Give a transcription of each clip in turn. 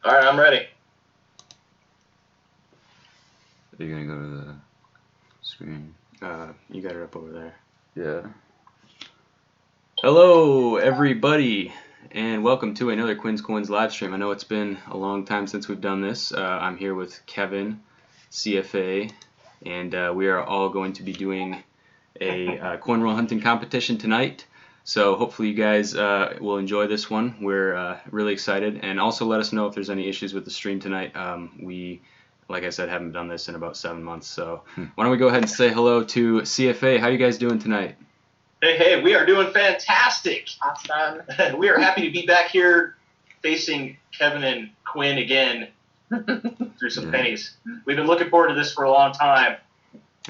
All right, I'm ready. Are you gonna go to the screen? You got it up over there. Yeah. Hello, everybody, and welcome to another Quin Coins live stream. I know it's been a long time since we've done this. I'm here with Kevin, CFA, and we are all going to be doing a coin roll hunting competition tonight. So hopefully you guys will enjoy this one. We're really excited, and also let us know if there's any issues with the stream tonight. We, like I said, haven't done this in about 7 months. So why don't we go ahead and say hello to CFA. How you guys doing tonight? Hey, we are doing fantastic. Awesome. We are happy to be back here facing Kevin and Quin again through some pennies. We've been looking forward to this for a long time.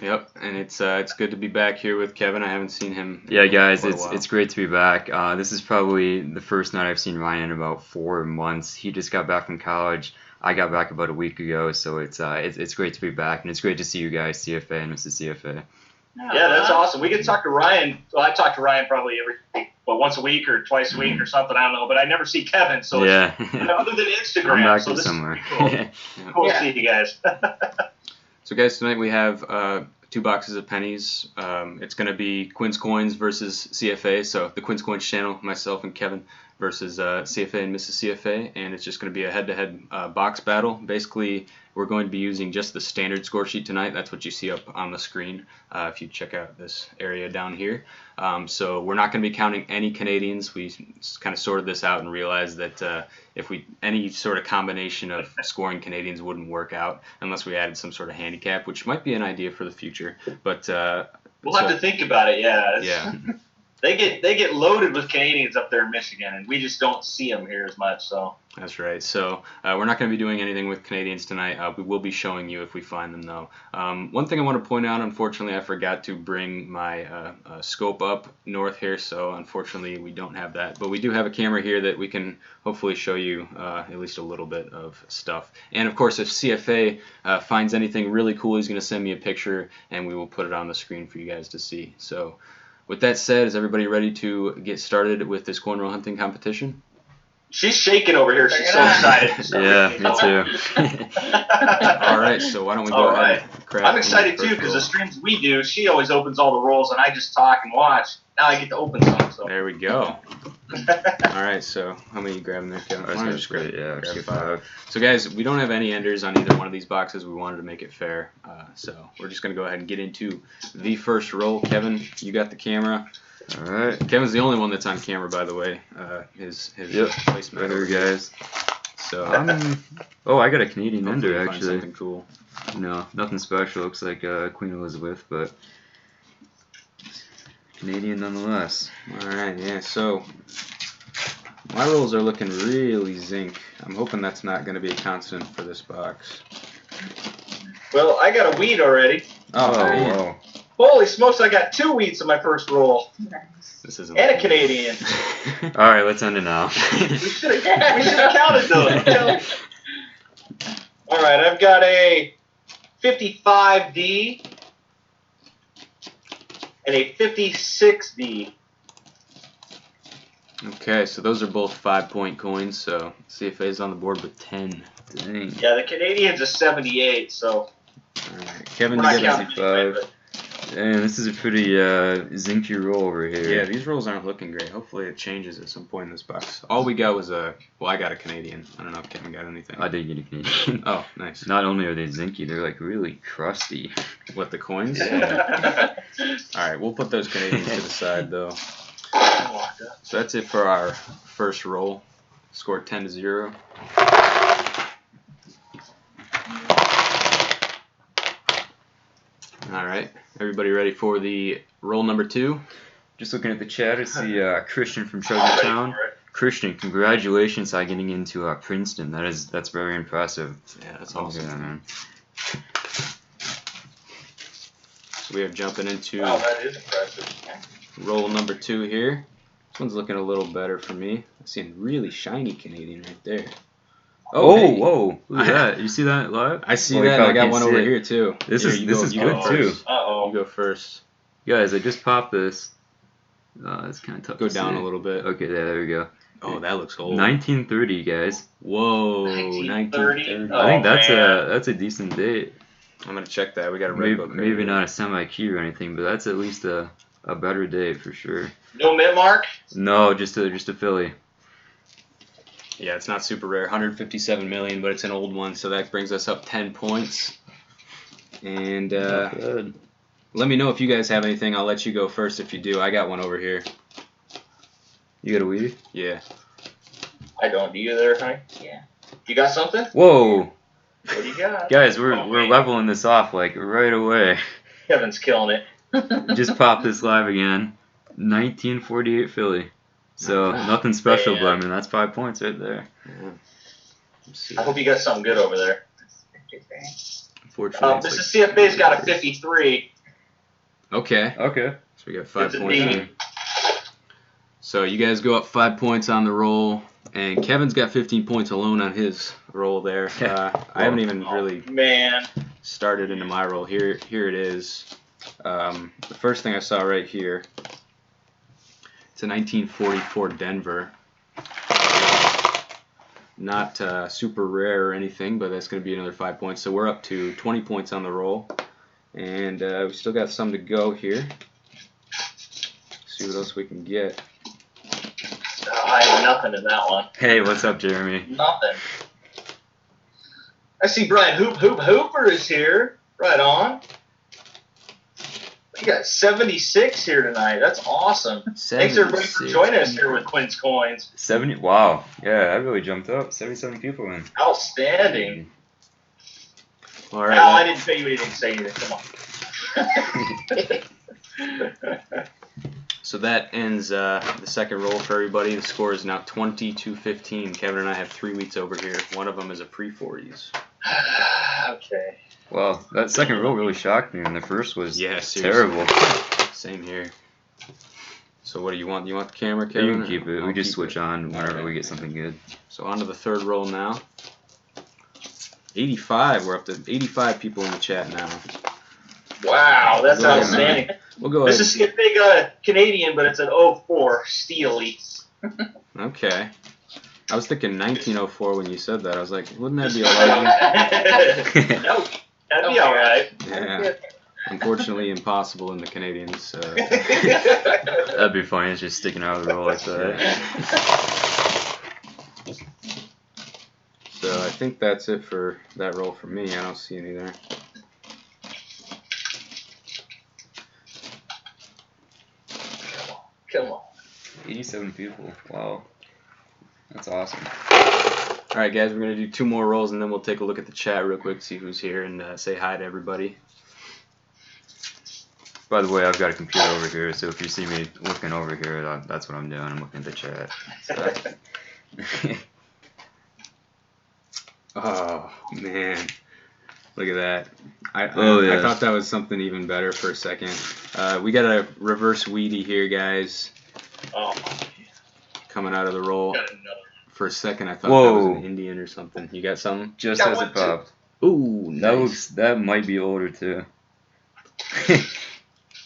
Yep, and it's good to be back here with Kevin. I haven't seen him. Yeah, guys, it's great to be back. This is probably the first night I've seen Ryan in about 4 months. He just got back from college. I got back about a week ago, so it's great to be back, and it's great to see you guys, CFA and Mrs. CFA. Yeah, that's awesome. We get to talk to Ryan. Well, I talk to Ryan probably once a week or twice a week or something. I don't know, but I never see Kevin. So yeah, other than Instagram, I'm back so this somewhere. is pretty cool. Cool to see you guys. So, guys, tonight we have 2 boxes of pennies. It's going to be Quin Coins versus CFA. So the Quin Coins channel, myself and Kevin versus CFA and Mrs. CFA, and it's just going to be a head-to-head box battle. Basically, we're going to be using just the standard score sheet tonight. That's what you see up on the screen if you check out this area down here. So we're not going to be counting any Canadians. We kind of sorted this out and realized that if any sort of combination of scoring Canadians wouldn't work out unless we added some sort of handicap, which might be an idea for the future. But we'll have to think about it. Yeah. They get loaded with Canadians up there in Michigan, and we just don't see them here as much. So that's right. So we're not going to be doing anything with Canadians tonight. We will be showing you if we find them, though. One thing I want to point out, unfortunately, I forgot to bring my scope up north here, so unfortunately we don't have that. But we do have a camera here that we can hopefully show you at least a little bit of stuff. And, of course, if CFA finds anything really cool, he's going to send me a picture, and we will put it on the screen for you guys to see. So with that said, is everybody ready to get started with this coin roll hunting competition? She's shaking over here. She's so excited. Yeah, me too. All right, so why don't we go ahead and crack. I'm excited too because the streams we do, she always opens all the rolls and I just talk and watch. Now I get to open some. So. There we go. All right, so how many are you grabbing there, Kevin? That's great. Yeah, grab 5. So guys, we don't have any enders on either one of these boxes. We wanted to make it fair, so we're just gonna go ahead and get into the first roll. Kevin, you got the camera. All right. Kevin's the only one that's on camera, by the way. His placemat. There, guys. So oh, I got a Canadian ender actually. Something cool. No, nothing special. Looks like Queen Elizabeth, but Canadian nonetheless. All right, yeah. So my rolls are looking really zinc. I'm hoping that's not going to be a constant for this box. Well, I got a weed already. Oh, whoa. Holy smokes, I got 2 weeds in my first roll. This isn't and a Canadian. All right, let's end it now. We should have counted those. All right, I've got a 55D and a 56D. Okay, so those are both 5-point coins, so CFA's on the board with 10. Dang. Yeah, the Canadian's a 78, so. All right, Kevin, we're you not get counting 55. And this is a pretty zinky roll over here. Yeah, these rolls aren't looking great. Hopefully it changes at some point in this box. All we got was I got a Canadian. I don't know if Kevin got anything. I did get a Canadian. Oh, nice. Not only are they zinky, they're like really crusty. What, the coins? Yeah. All right, we'll put those Canadians to the side, though. So that's it for our first roll. Scored 10-0. All right, everybody ready for the roll number 2? Just looking at the chat, I see Christian from Treasuretown. Christian, congratulations on getting into Princeton. That's very impressive. Yeah, that's awesome. Yeah, man. So we are jumping into Wow, that is impressive. roll number 2 here. This one's looking a little better for me. I see a really shiny Canadian right there. Oh, hey. Whoa! Look at that. You see that live? I see that. I got one over here too. This is good too. You go first. Guys, I just popped this. It's kind of tough. Go to down see. a little bit. Okay, there we go. Oh, that looks old. 1930, guys. Whoa, 1930. I think man. that's a decent date. I'm gonna check that. We got a red book. Maybe not a semi-key or anything, but that's at least a better date for sure. No mint mark? No, just a Philly. Yeah, it's not super rare. 157 million, but it's an old one, so that brings us up 10 points. And let me know if you guys have anything. I'll let you go first if you do. I got one over here. You got a weedy? Yeah. I don't. Do you there, honey? Yeah. You got something? Whoa! What do you got? Guys, we're leveling this off like right away. Kevin's killing it. Just popped this live again. 1948 Philly. So nothing special, but I mean that's 5 points right there. Yeah. I hope you got something good over there. Unfortunately, Mrs. CFA's got a 53. Okay. Okay. So we got 5 It's a points. D. So you guys go up 5 points on the roll, and Kevin's got 15 points alone on his roll there. I haven't even really started into my roll. Here it is. The first thing I saw right here. It's a 1944 Denver. Not super rare or anything, but that's going to be another 5 points. So we're up to 20 points on the roll, and we still got some to go here. See what else we can get. I have nothing in that one. Hey, what's up, Jeremy? Nothing. I see Brian Hooper is here. Right on. We got 76 here tonight. That's awesome. 76. Thanks everybody for joining us here with Quin's Coins. 70. Wow. Yeah, that really jumped up. 77 people in. Outstanding. All right. Al, I didn't pay you anything. Say anything. Come on. So that ends the second roll for everybody. The score is now 20-15. Kevin and I have 3 wheats over here. One of them is a pre-40s. Okay. Well, that second roll really shocked me, and the first was terrible. Same here. So what do you want? You want the camera, Kevin? You can keep it. We just switch on whenever we get something good. So on to the third roll now. 85. We're up to 85 people in the chat now. Wow, that's outstanding. We'll go ahead. This is a big Canadian, but it's an 04 Steely. Okay. I was thinking 1904 when you said that. I was like, wouldn't that be a legend? That'd be all right. Yeah. Unfortunately, impossible in the Canadians. That'd be funny. It's just sticking out of the roll like that. So I think that's it for that roll for me. I don't see any there. Come on. 87 people. Wow. That's awesome. All right, guys, we're going to do 2 more rolls, and then we'll take a look at the chat real quick, see who's here, and say hi to everybody. By the way, I've got a computer over here, so if you see me looking over here, that's what I'm doing. I'm looking at the chat. So. Oh, man. Look at that. I yes. thought that was something even better for a second. We got a reverse weedy here, guys. Oh. Coming out of the roll. Got another. For a second, I thought that was an Indian or something. You got something? Just as it popped. Ooh, nice. That might be older, too.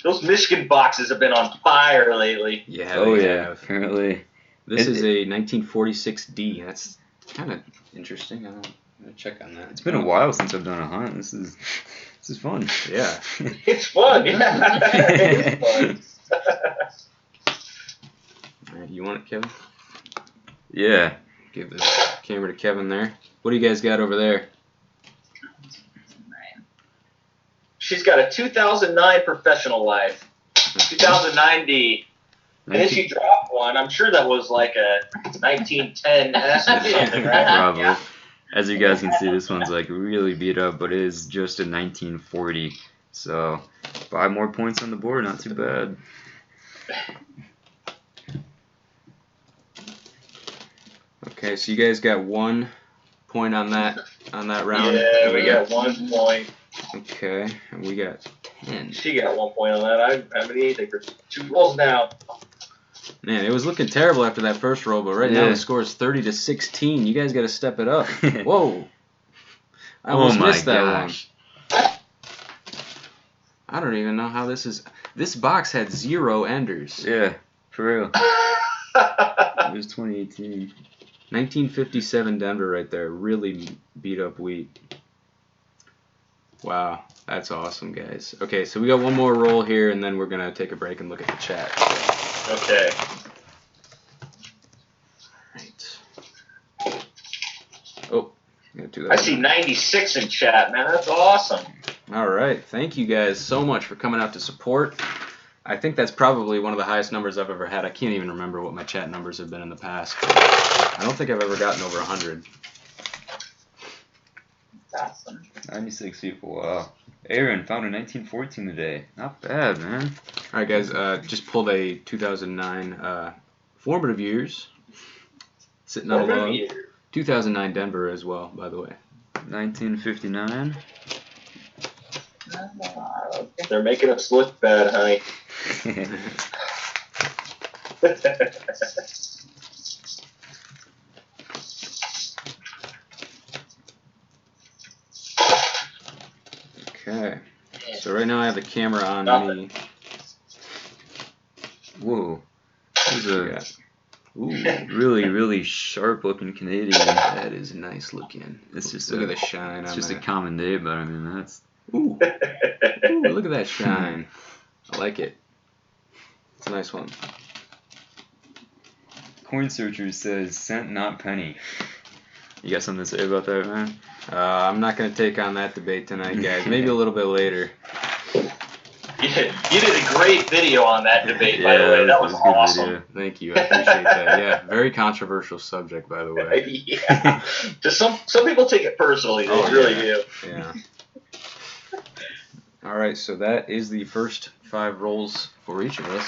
Those Michigan boxes have been on fire lately. Yeah, oh, they yeah, have. apparently. This is a 1946D. That's kind of interesting. I'm going to check on that. It's been a while since I've done a hunt. This is fun. Yeah. It's fun. Yeah. It's fun. All right, you want it, Kevin? Yeah. Give the camera to Kevin there. What do you guys got over there? She's got a 2009 Professional Life, 2009D, and then she dropped one. I'm sure that was like a 1910 S or something, right? Probably. Yeah. As you guys can see, this one's like really beat up, but it is just a 1940. So 5 more points on the board, not too bad. Okay, so you guys got 1 point on that round. Yeah, we got 1 point. Okay, and we got 10. She got 1 point on that. I don't have anything for 2 rolls now. Man, it was looking terrible after that first roll, but right now the score is 30-16. You guys got to step it up. Whoa! I almost missed that one. I don't even know how this is. This box had 0 enders. Yeah, for real. There's 2018. 1957 Denver right there. Really beat up wheat. Wow, that's awesome, guys. Okay, so we got one more roll here, and then we're gonna take a break and look at the chat. Okay. Right. Oh, gotta do that. I see 96 in chat, man. That's awesome. All right, thank you guys so much for coming out to support. I think that's probably one of the highest numbers I've ever had. I can't even remember what my chat numbers have been in the past. I don't think I've ever gotten over 100. That's awesome. 96 people. Wow. Aaron found a 1914 today. Not bad, man. All right, guys. Just pulled a 2009 formative years. Sitting on a log. 2009 Denver as well, by the way. 1959. They're making us look bad, honey. Okay. So right now I have the camera on me. Whoa. This is Yeah. a really, really sharp looking Canadian. That is nice looking. It's just Look a, at the shine it's on just a that. common day, but I mean that's Ooh. Ooh, look at that shine. I like it. It's a nice one. Coin Searcher says cent, not penny. You got something to say about that, man? I'm not going to take on that debate tonight, guys. Maybe a little bit later. You did a great video on that debate, by the way. That was a good awesome. video. Thank you. I appreciate that. Yeah, very controversial subject, by the way. Yeah. Just some people take it personally. They Oh, really yeah. do. Yeah. All right, so that is the first 5 rolls for each of us.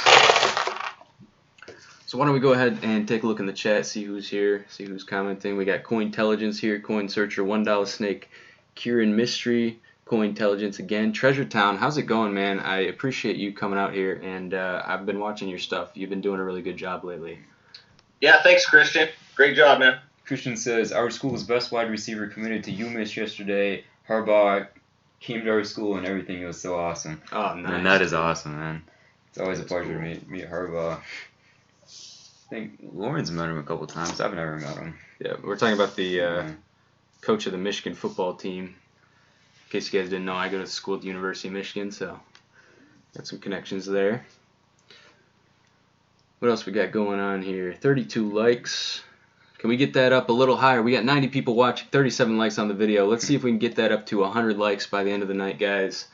So why don't we go ahead and take a look in the chat, see who's here, see who's commenting. We got Cointelligence here, Coin Searcher, $1 Snake, Kieran Mystery, Cointelligence again, Treasure Town. How's it going, man? I appreciate you coming out here, and I've been watching your stuff. You've been doing a really good job lately. Yeah, thanks, Christian. Great job, man. Christian says our school's best wide receiver committed to UMass yesterday. Harbaugh came to our school and everything. It was so awesome. Oh, nice. And that is awesome, man. It's always That's a pleasure cool. to meet Harbaugh. I think Lauren's met him a couple times. I've never met him. Yeah, we're talking about the coach of the Michigan football team. In case you guys didn't know, I go to school at the University of Michigan, so got some connections there. What else we got going on here? 32 likes. Can we get that up a little higher? We got 90 people watching, 37 likes on the video. Let's see if we can get that up to 100 likes by the end of the night, guys.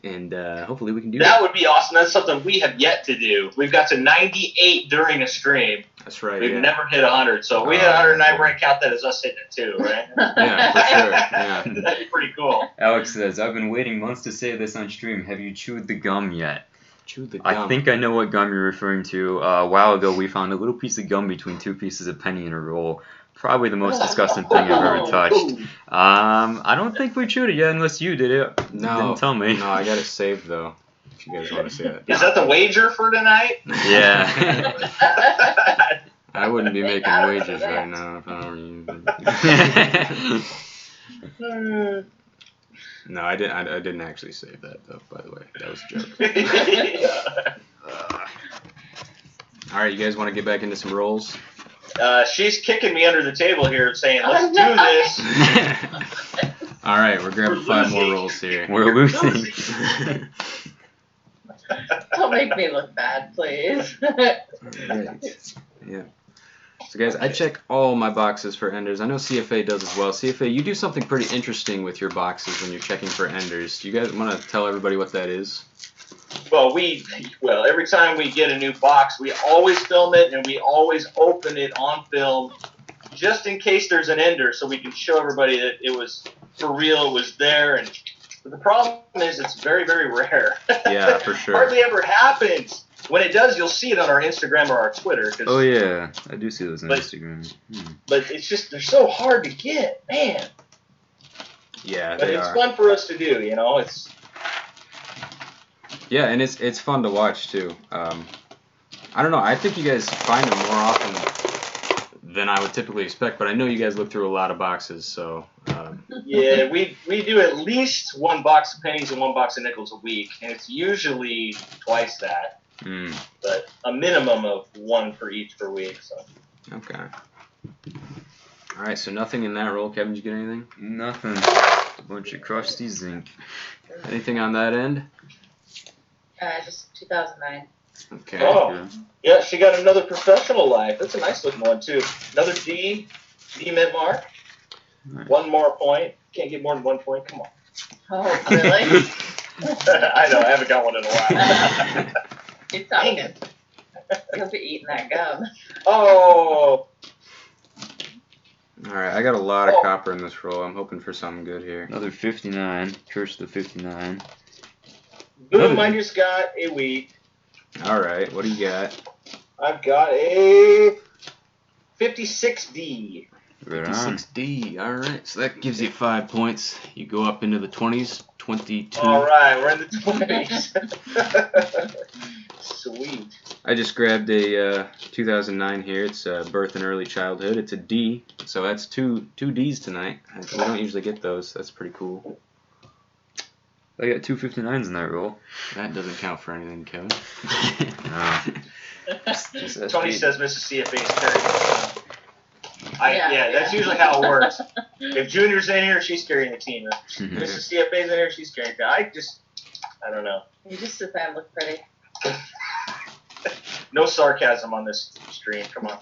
And hopefully we can do that. That would be awesome. That's something we have yet to do. We've got to 98 during a stream. That's right. We've Yeah. never hit 100. So if we hit 109, we're going to count that as us hitting it too, right? Yeah, for sure. Yeah. That'd be pretty cool. Alex says, I've been waiting months to say this on stream. Have you chewed the gum yet? Chew the gum. I think I know what gum you're referring to. A while ago, we found a little piece of gum between 2 pieces of penny in a roll. Probably the most disgusting thing I've ever touched. I don't think we chewed it yet, unless you did it. No. You didn't tell me. No, I got it saved though. If you guys want to see it. Is that the wager for tonight? Yeah. I wouldn't be making wages right now if I were you. No, I didn't actually save that though. By the way, that was a joke. All right, you guys want to get back into some rolls? She's kicking me under the table here, saying, "Let's do this." All right, we're grabbing 5 more losing. rolls here. We're losing. Don't make me look bad, please. Right. Yeah. So guys, I check all my boxes for enders. I know CFA does as well. CFA, you do something pretty interesting with your boxes when you're checking for enders. Do you guys want to tell everybody what that is? Well, every time we get a new box, we always film it and we always open it on film, just in case there's an ender, so we can show everybody that it was for real, it was there. But the problem is, it's very, very rare. Yeah, for sure. Hardly ever happens. When it does, you'll see it on our Instagram or our Twitter. Oh, yeah. I do see those on But- Instagram. But it's just, they're so hard to get, man. Yeah, But they it's are. fun for us to do, you know. It's Yeah, and it's fun to watch too. I don't know. I think you guys find them more often than I would typically expect, but I know you guys look through a lot of boxes, so. yeah, we do at least 1 box of pennies and 1 box of nickels a week, and it's usually twice that. but a minimum of 1 for each per week. So. Okay. All right, so nothing in that roll. Kevin, did you get anything? Nothing. A bunch of crusty zinc. Anything on that end? Just 2009. Okay. Oh, yeah, she got another professional life. That's a nice looking one, too. Another D mint mark. Nice. 1 more point. Can't get more than 1 point. Come on. Oh, really? I know, I haven't got one in a while. Keep talking. You'll be eating that gum. Oh, All right, I got a lot of copper in this roll. I'm hoping for something good here. Another 59. Curse the 59. boom, I just got a wheat. All right, what do you got? I've got a 56D. Right on. 56D. All right, so that gives you 5 points. You go up into the 20s, 22. All right, we're in the 20s. Sweet. I just grabbed a 2009 here. It's birth and early childhood. It's a D, so that's two Ds tonight. We don't usually get those. That's pretty cool. I got 2 59s in that roll. That doesn't count for anything, Kevin. No. Just Tony SP. says Mrs. CFA is carrying. Yeah, Yeah, that's yeah. usually how it works. If Junior's in here, she's carrying the team. If Mrs. CFA's in here, she's carrying. I don't know. You just sit there and look pretty. No sarcasm on this stream. Come on.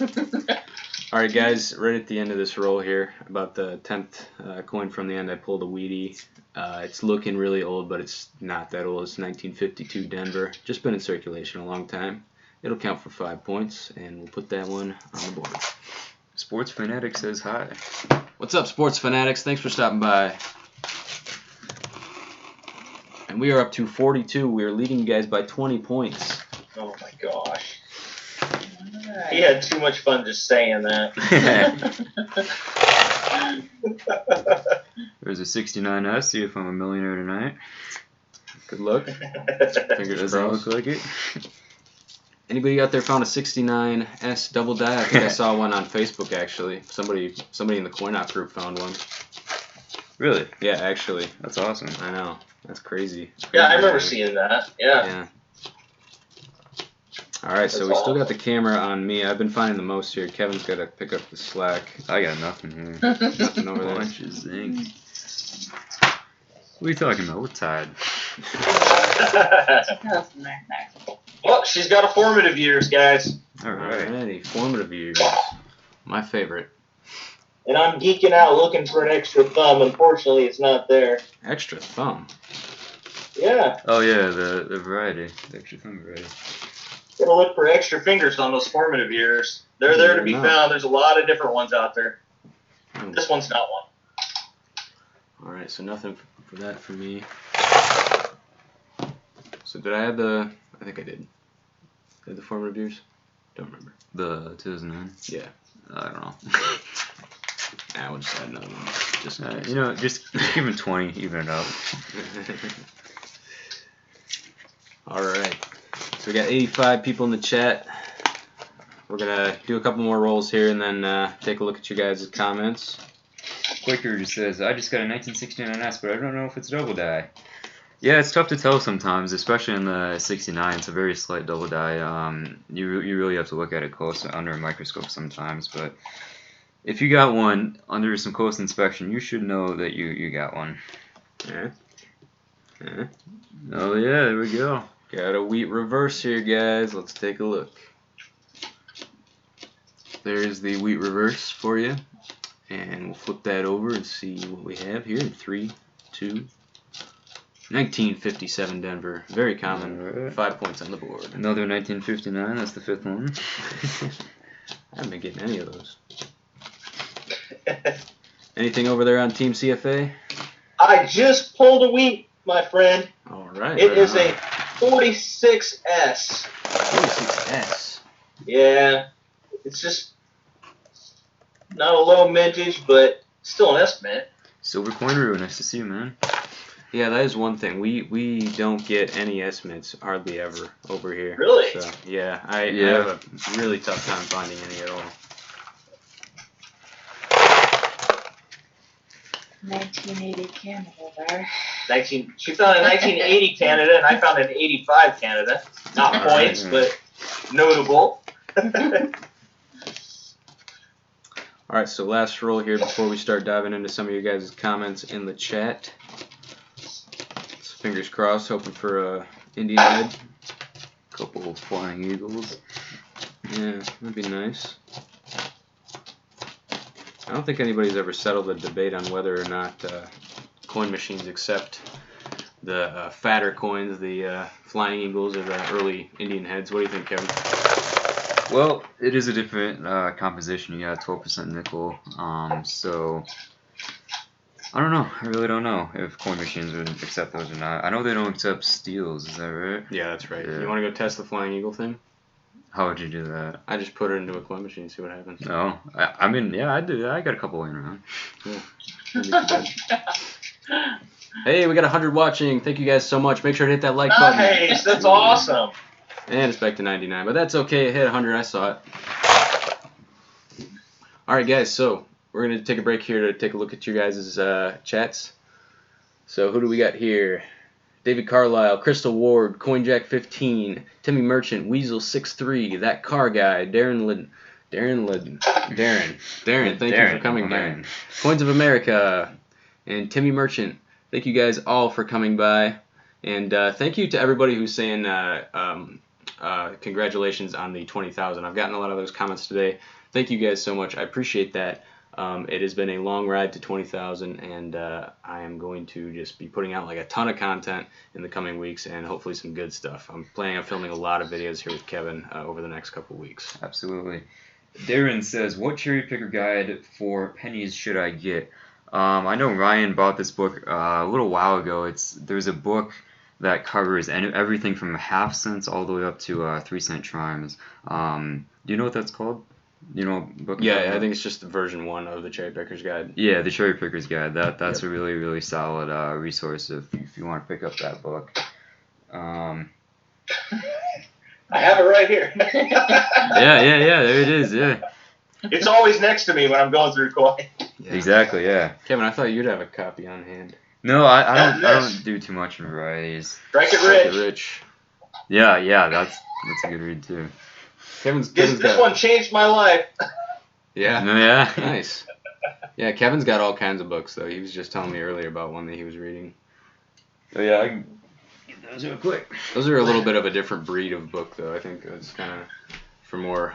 All right, guys, right at the end of this roll here, about the 10th coin from the end, I pulled a Wheatie. It's looking really old, but it's not that old. It's 1952 Denver. Just been in circulation a long time. It'll count for 5 points, and we'll put that one on the board. Sports Fanatic says hi. What's up, sports fanatics? Thanks for stopping by. And we are up to 42. We are leading you guys by 20 points. Oh my gosh. Alright. He had too much fun just saying that. There's a 69S. See if I'm a millionaire tonight. Good luck. Fingers Doesn't crossed. look like it. Anybody out there found a 69S double die? I think I saw one on Facebook actually. Somebody in the Coin Op group found one. Really? Yeah, actually. That's awesome. I know. That's crazy. Yeah, I remember seeing that. Yeah. Yeah. All right, so That's we still got awesome. the camera on me. I've been finding the most here. Kevin's got to pick up the slack. I got nothing here. Nothing over there. Bunch of zinc. What are you talking about? We're tied. 2009. Well, she's got a formative years, guys. Alright. Alrighty, formative years. My favorite. And I'm geeking out looking for an extra thumb. Unfortunately, it's not there. Extra thumb. Yeah. Oh yeah, the variety. The extra thumb variety. Gotta look for extra fingers on those formative years. They're there to be Fair enough. found. There's a lot of different ones out there. Hmm. This one's not one. Alright, so nothing for that for me. So did I have the... I think I did. Did I have the formative years? Don't remember. The 2009. Yeah. I don't know. Nah, we'll just add another one. Just in case. You know, just give him 20, even it out. Alright. So we got 85 people in the chat. We're gonna do a couple more rolls here and then take a look at you guys' comments. Quaker just says, I just got a 1969S, but I don't know if it's double die. Yeah, it's tough to tell sometimes, especially in the 69. It's a very slight double die. You really have to look at it close under a microscope sometimes. But if you got one under some close inspection, you should know that you got one. Yeah. Yeah. Oh yeah, there we go. Got a wheat reverse here, guys. Let's take a look. There's the wheat reverse for you. And we'll flip that over and see what we have here in 3, 2, 1957 Denver. Very common. Alright. 5 points on the board. Another 1959. That's the 5th one. I haven't been getting any of those. Anything over there on Team CFA? I just pulled a wheat, my friend. All right. It is a 46S. 46S. Yeah. It's just not a low mintage, but still an estimate. Silver coin roux. Nice to see you, man. Yeah, that is one thing. We don't get any estimates hardly ever over here. Really? So, yeah, I Yeah. have a really tough time finding any at all. 1980 Canada there. She found a 1980 Canada, and I found an 85 Canada. Not points, but notable. All right, so last roll here before we start diving into some of your guys' comments in the chat. So fingers crossed, hoping for a Indian head. Couple of flying eagles. Yeah, that'd be nice. I don't think anybody's ever settled the debate on whether or not coin machines accept the fatter coins, the flying eagles, or the early Indian heads. What do you think, Kevin? Well, it is a different composition. You got 12% nickel. So I don't know. I really don't know if coin machines would accept those or not. I know they don't accept steels. Is that right? Yeah, that's right. Yeah. You want to go test the flying eagle thing? How would you do that? I just put it into a coin machine and see what happens. No. I mean, yeah, I do that. I got a couple laying around. Cool. Hey, we got 100 watching. Thank you guys so much. Make sure to hit that like button. Nice, that's awesome. And it's back to 99, but that's okay. It hit 100. I saw it. All right, guys. So we're gonna take a break here to take a look at your guys' chats. So who do we got here? David Carlisle, Crystal Ward, CoinJack15, Timmy Merchant, Weasel63, That Car Guy, Darren. Thank you for coming by. Coins of America, and Timmy Merchant. Thank you guys all for coming by, and thank you to everybody who's saying congratulations on the 20,000. I've gotten a lot of those comments today. Thank you guys so much. I appreciate that. It has been a long ride to 20,000, and I am going to just be putting out like a ton of content in the coming weeks, and hopefully some good stuff. I'm planning on filming a lot of videos here with Kevin over the next couple weeks. Absolutely. Darren says, what cherry picker guide for pennies should I get? I know Ryan bought this book a little while ago. There's a book that covers everything from half cents all the way up to 3-cent chimes. Do you know what that's called? You know what book? Yeah, I think it's just version 1 of the Cherry Picker's Guide. Yeah, the Cherry Picker's Guide. That's a really, really solid resource if you want to pick up that book. I have it right here. Yeah, there it is, yeah. It's always next to me when I'm going through coin. Yeah. Exactly, yeah. Kevin, I thought you'd have a copy on hand. No, I don't do too much in varieties. Strike it Strike rich. it rich. Yeah, that's a good read too. This one changed my life. Yeah. Yeah. Nice. Yeah, Kevin's got all kinds of books though. He was just telling me earlier about one that he was reading. Oh yeah, I can get those real quick. Those are a little bit of a different breed of book though. I think it's kind of for more.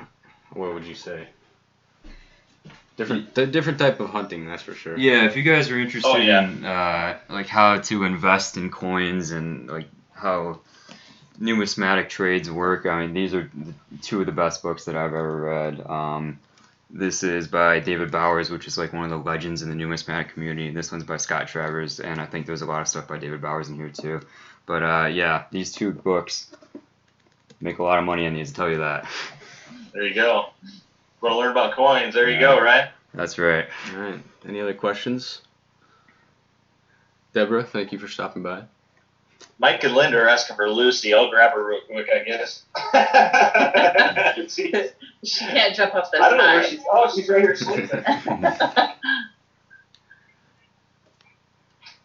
What would you say? Different type of hunting, that's for sure. Yeah, if you guys are interested yeah. in like how to invest in coins and like how numismatic trades work, I mean these are two of the best books that I've ever read. This is by David Bowers, which is like one of the legends in the numismatic community. This one's by Scott Travers, and I think there's a lot of stuff by David Bowers in here too. But yeah, these two books make a lot of money on these, I'll tell you that. There you go. Want to learn about coins? There you go, right? That's right. All right. Any other questions? Deborah, thank you for stopping by. Mike and Linda are asking for Lucy. I'll grab her real quick, I guess. She can't jump off the I don't know where side. she's. Oh, she's right here sleeping.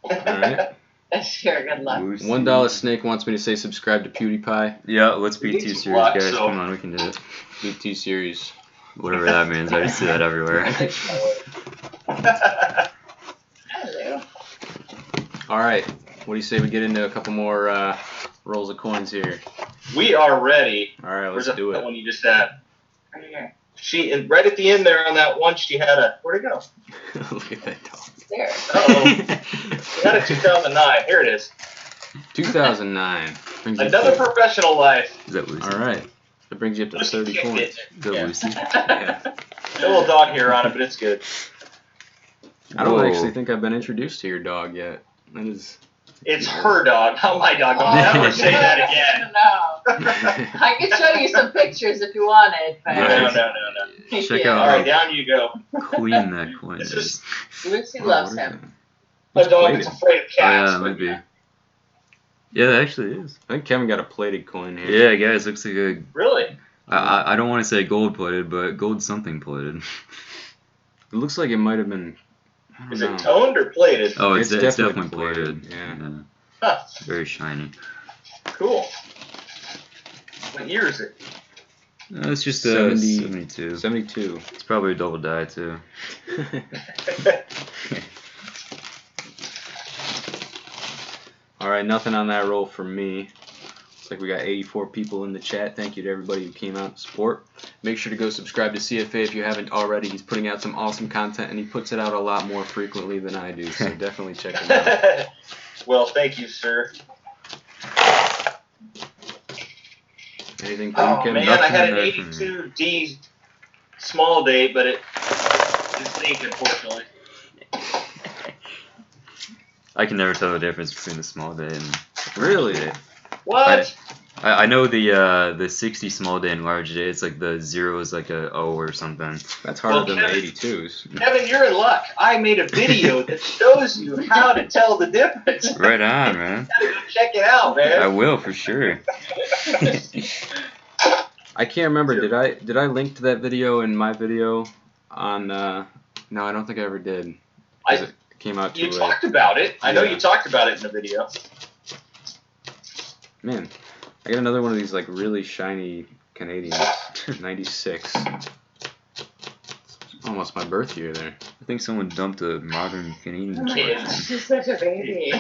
All right. Sure, good luck. Lucy. $1 Snake wants me to say subscribe to PewDiePie. Yeah, let's beat We T need series, to watch, guys. so- Come on, we can do it. Big T series. Whatever that means, I just see that everywhere. Hello. All right. What do you say we get into a couple more rolls of coins here? We are ready. All right, let's Where's do that it. one you just had? Right here. And right at the end there on that one, she had a. Where'd it go? Look at that dog. It's there. Uh-oh. She had a 2009. Here it is. 2009. Brings you Another to- professional life. Is that Lucy? All right. That brings you up to Lucy 30 kicked coins. it. Is that Yeah. Lucy? Yeah. A little dog hair on it, but it's good. I don't Whoa. actually think I've been introduced to your dog yet. That is. It's her dog, not my dog. Don't ever say that again. No. I could show you some pictures if you wanted, but No. Check Yeah. out All right, down you go. Queen that coin This is. is- Lucy Oh, loves what is him. A dog plated? that's afraid of Oh, cats. yeah, that but- might be. Yeah, that actually is. I think Kevin got a plated coin here. Yeah, guys, looks like a. Really? I don't want to say gold plated, but gold something plated. It looks like it might have been. I don't Is know. it toned or plated? Oh, it's It's definitely definitely plated. plated, yeah. Huh. Very shiny. Cool. What year is it? No, it's just 72. 72. It's probably a double die too. All right, nothing on that roll for me. Looks like we got 84 people in the chat. Thank you to everybody who came out to support. Make sure to go subscribe to CFA if you haven't already. He's putting out some awesome content, and he puts it out a lot more frequently than I do, so definitely check him out. Well, thank you, sir. Anything from you, Oh, Kevin? man, Nothing I had in an there for me. 82D small day, but it sank, unfortunately. I can never tell the difference between the small day and Really? large day. What? I know the 60 small day and large day. It's like the 0 is like a O or something. That's harder Well, than Kevin- the 82s. Kevin, you're in luck. I made a video that shows you how to tell the difference. Right on, man. You gotta go check it out, man. I will for sure. I can't remember. Did I link to that video in my video on? No, I don't think I ever did. 'Cause it came out too You late. talked about it. I know Yeah. you talked about it in the video. Man, I got another one of these like really shiny Canadians. 96. Almost my birth year there. I think someone dumped a modern Canadian Kids. She's such a baby.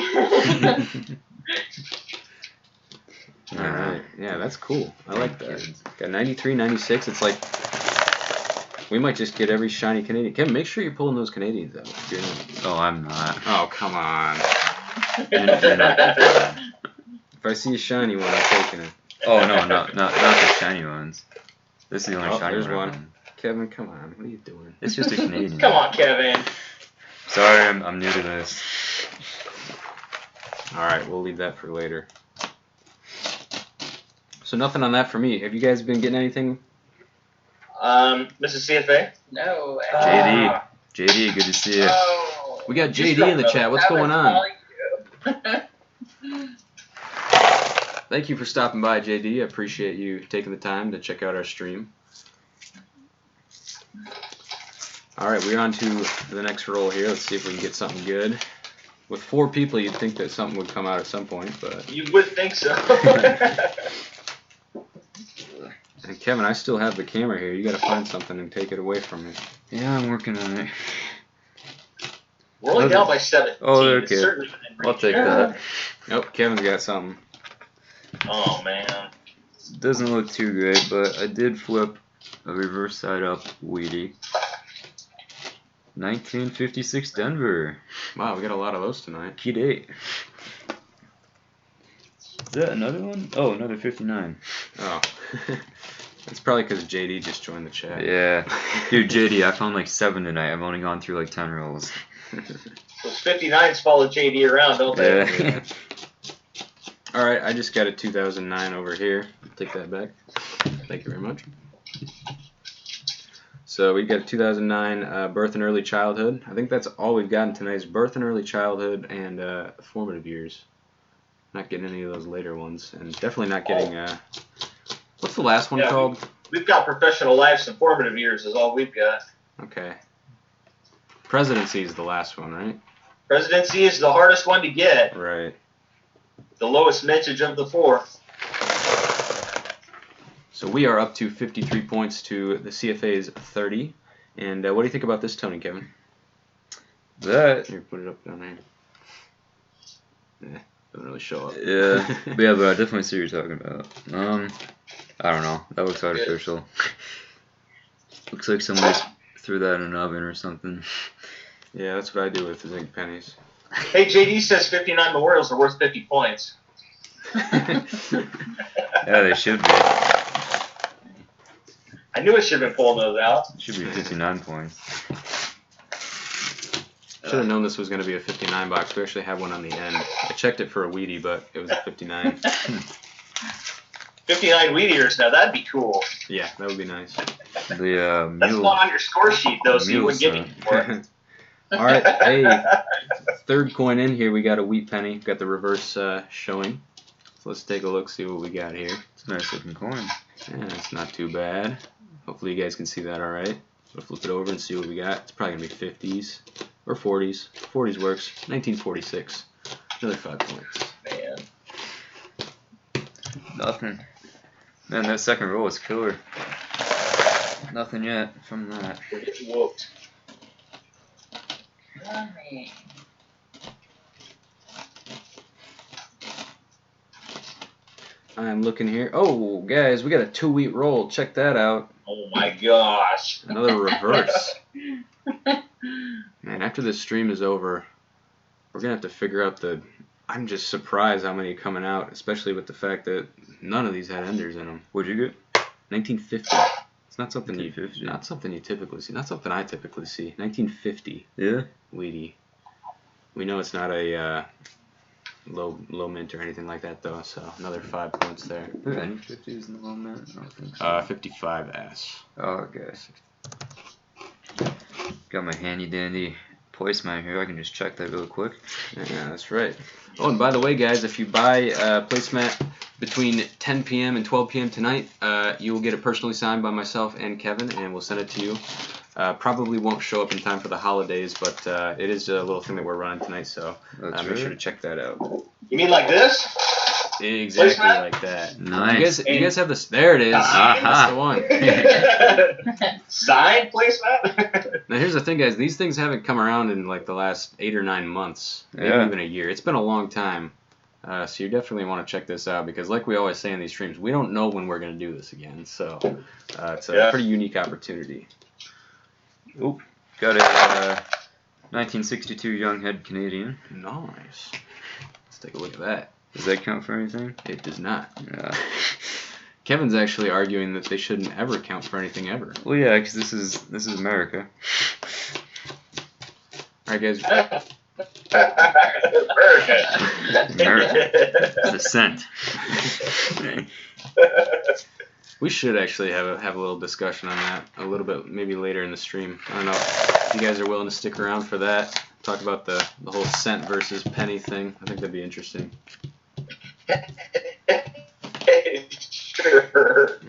Alright, yeah, that's cool. I like that. Kids. Got 93, 96. It's like we might just get every shiny Canadian. Kevin, make sure you're pulling those Canadians out. If you're not. Oh, I'm not. Oh, come on. You're not. If I see a shiny one, I'm taking it. Oh no, not the shiny ones. This is the only Oh, shiny there's one. one. Kevin, come on. What are you doing? It's just a Canadian. Come on, Kevin. Sorry, I'm new to this. Alright, we'll leave that for later. So nothing on that for me. Have you guys been getting anything? Mrs. CFA? No. JD. JD, good to see you. Oh. We got JD in the chat. What's going on? Thank you for stopping by, JD. I appreciate you taking the time to check out our stream. Alright, we're on to the next roll here. Let's see if we can get something good. With 4 people, you'd think that something would come out at some point, but... You would think so. And Kevin, I still have the camera here. You gotta find something and take it away from me. Yeah, I'm working on it. We're only down by 17. Oh, they're It's okay. certainly within I'll reach. take that. Nope, Kevin's got something. Oh, man. Doesn't look too great, but I did flip a reverse side up Wheatie. 1956 Denver. Wow, we got a lot of those tonight. Key date. Is that another one? Oh, another 59. Oh. It's probably because JD just joined the chat. Yeah. Dude, JD, I found like 7 tonight. I've only gone through like 10 rolls. Those 59s follow JD around, don't they? Yeah. Alright, I just got a 2009 over here. Take that back. Thank you very much. So we got 2009 birth and early childhood. I think that's all we've gotten tonight is birth and early childhood and formative years. Not getting any of those later ones, and definitely not getting. What's the last one Yeah, called? We've got professional lives and formative years is all we've got. Okay. Presidency is the last one, right? Presidency is the hardest one to get. Right. The lowest mintage of the 4. So we are up to 53 points to the CFA's 30. And what do you think about this, Tony, Kevin? That. Here, put it up down there. Doesn't really show up. Yeah. But yeah, but I definitely see what you're talking about. I don't know. That looks artificial. Looks like somebody threw that in an oven or something. Yeah, that's what I do with the zinc pennies. Hey, JD says 59 memorials are worth 50 points. Yeah, they should be. I knew I should have been pulling those out. Should be 59 points. Should have known this was going to be a 59 box. We actually have one on the end. I checked it for a Wheatie, but it was a 59. 59 Wheatiers, now that'd be cool. Yeah, that would be nice. The That's mule. not on your score sheet, though, so you wouldn't get me for it. All right, hey, third coin in here. We got a wheat penny. Got the reverse showing. So let's take a look, see what we got here. It's a nice looking coin. Yeah, it's not too bad. Hopefully you guys can see that all right. We'll flip it over and see what we got. It's probably going to be 50s or 40s. 40s works. 1946. Another 5 points. Man. Nothing. Man, that second roll was killer. Nothing yet from that. We're getting whooped. Yummy. I'm looking here. Oh, guys, we got a 2-wheat roll. Check that out. Oh my gosh. Another reverse. Man, after this stream is over, we're going to have to figure out the... I'm just surprised how many are coming out, especially with the fact that none of these had enders in them. What'd you get? 1950. It's not something you 1950. not something you typically see. Not something I typically see. 1950. Yeah. Wheatie. We know it's not a low mint or anything like that though. So another 5 points there. Are there any 50s in the moment? I don't think so. 55s. Oh, okay. Got my handy dandy placemat here. I can just check that real quick. Yeah, that's right. Oh, and by the way, guys, if you buy a placemat between 10 p.m. and 12 p.m. tonight, you will get it personally signed by myself and Kevin, and we'll send it to you. Probably won't show up in time for the holidays, but it is a little thing that we're running tonight, so make sure to check that out. You mean like this? Exactly Placemat? like that. Nice. You guys have this. There it is. That's the one. Signed placemat? Now here's the thing, guys. These things haven't come around in like the last 8 or 9 months, maybe Yeah. even a year. It's been a long time. So you definitely want to check this out because, like we always say in these streams, we don't know when we're going to do this again. So it's a pretty unique opportunity. Oop. Got a 1962 Young Head Canadian. Nice. Let's take a look at that. Does that count for anything? It does not. Yeah. Kevin's actually arguing that they shouldn't ever count for anything ever. Well, yeah, because this is America. All right, guys. America. It's a cent. We should actually have a little discussion on that a little bit, maybe later in the stream. I don't know if you guys are willing to stick around for that. Talk about the whole cent versus penny thing. I think that'd be interesting. Sure.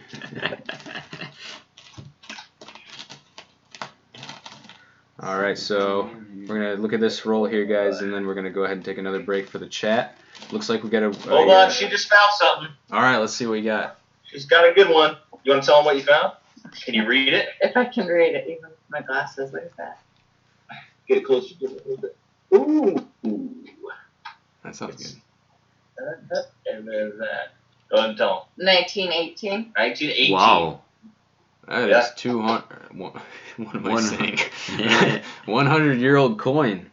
All right, so we're gonna look at this roll here, guys, and then we're gonna go ahead and take another break for the chat. Looks like we got a. Hold on, she just found something. All right, let's see what we got. She's got a good one. You want to tell them what you found? Can you read it? If I can read it, even with my glasses, look at that. Get it closer to it a little bit. Ooh. That sounds good. And then that. Go ahead and tell 1918. them. 1918. Wow. That Yeah. is 200. What am I One- saying? Yeah. 100-year-old coin.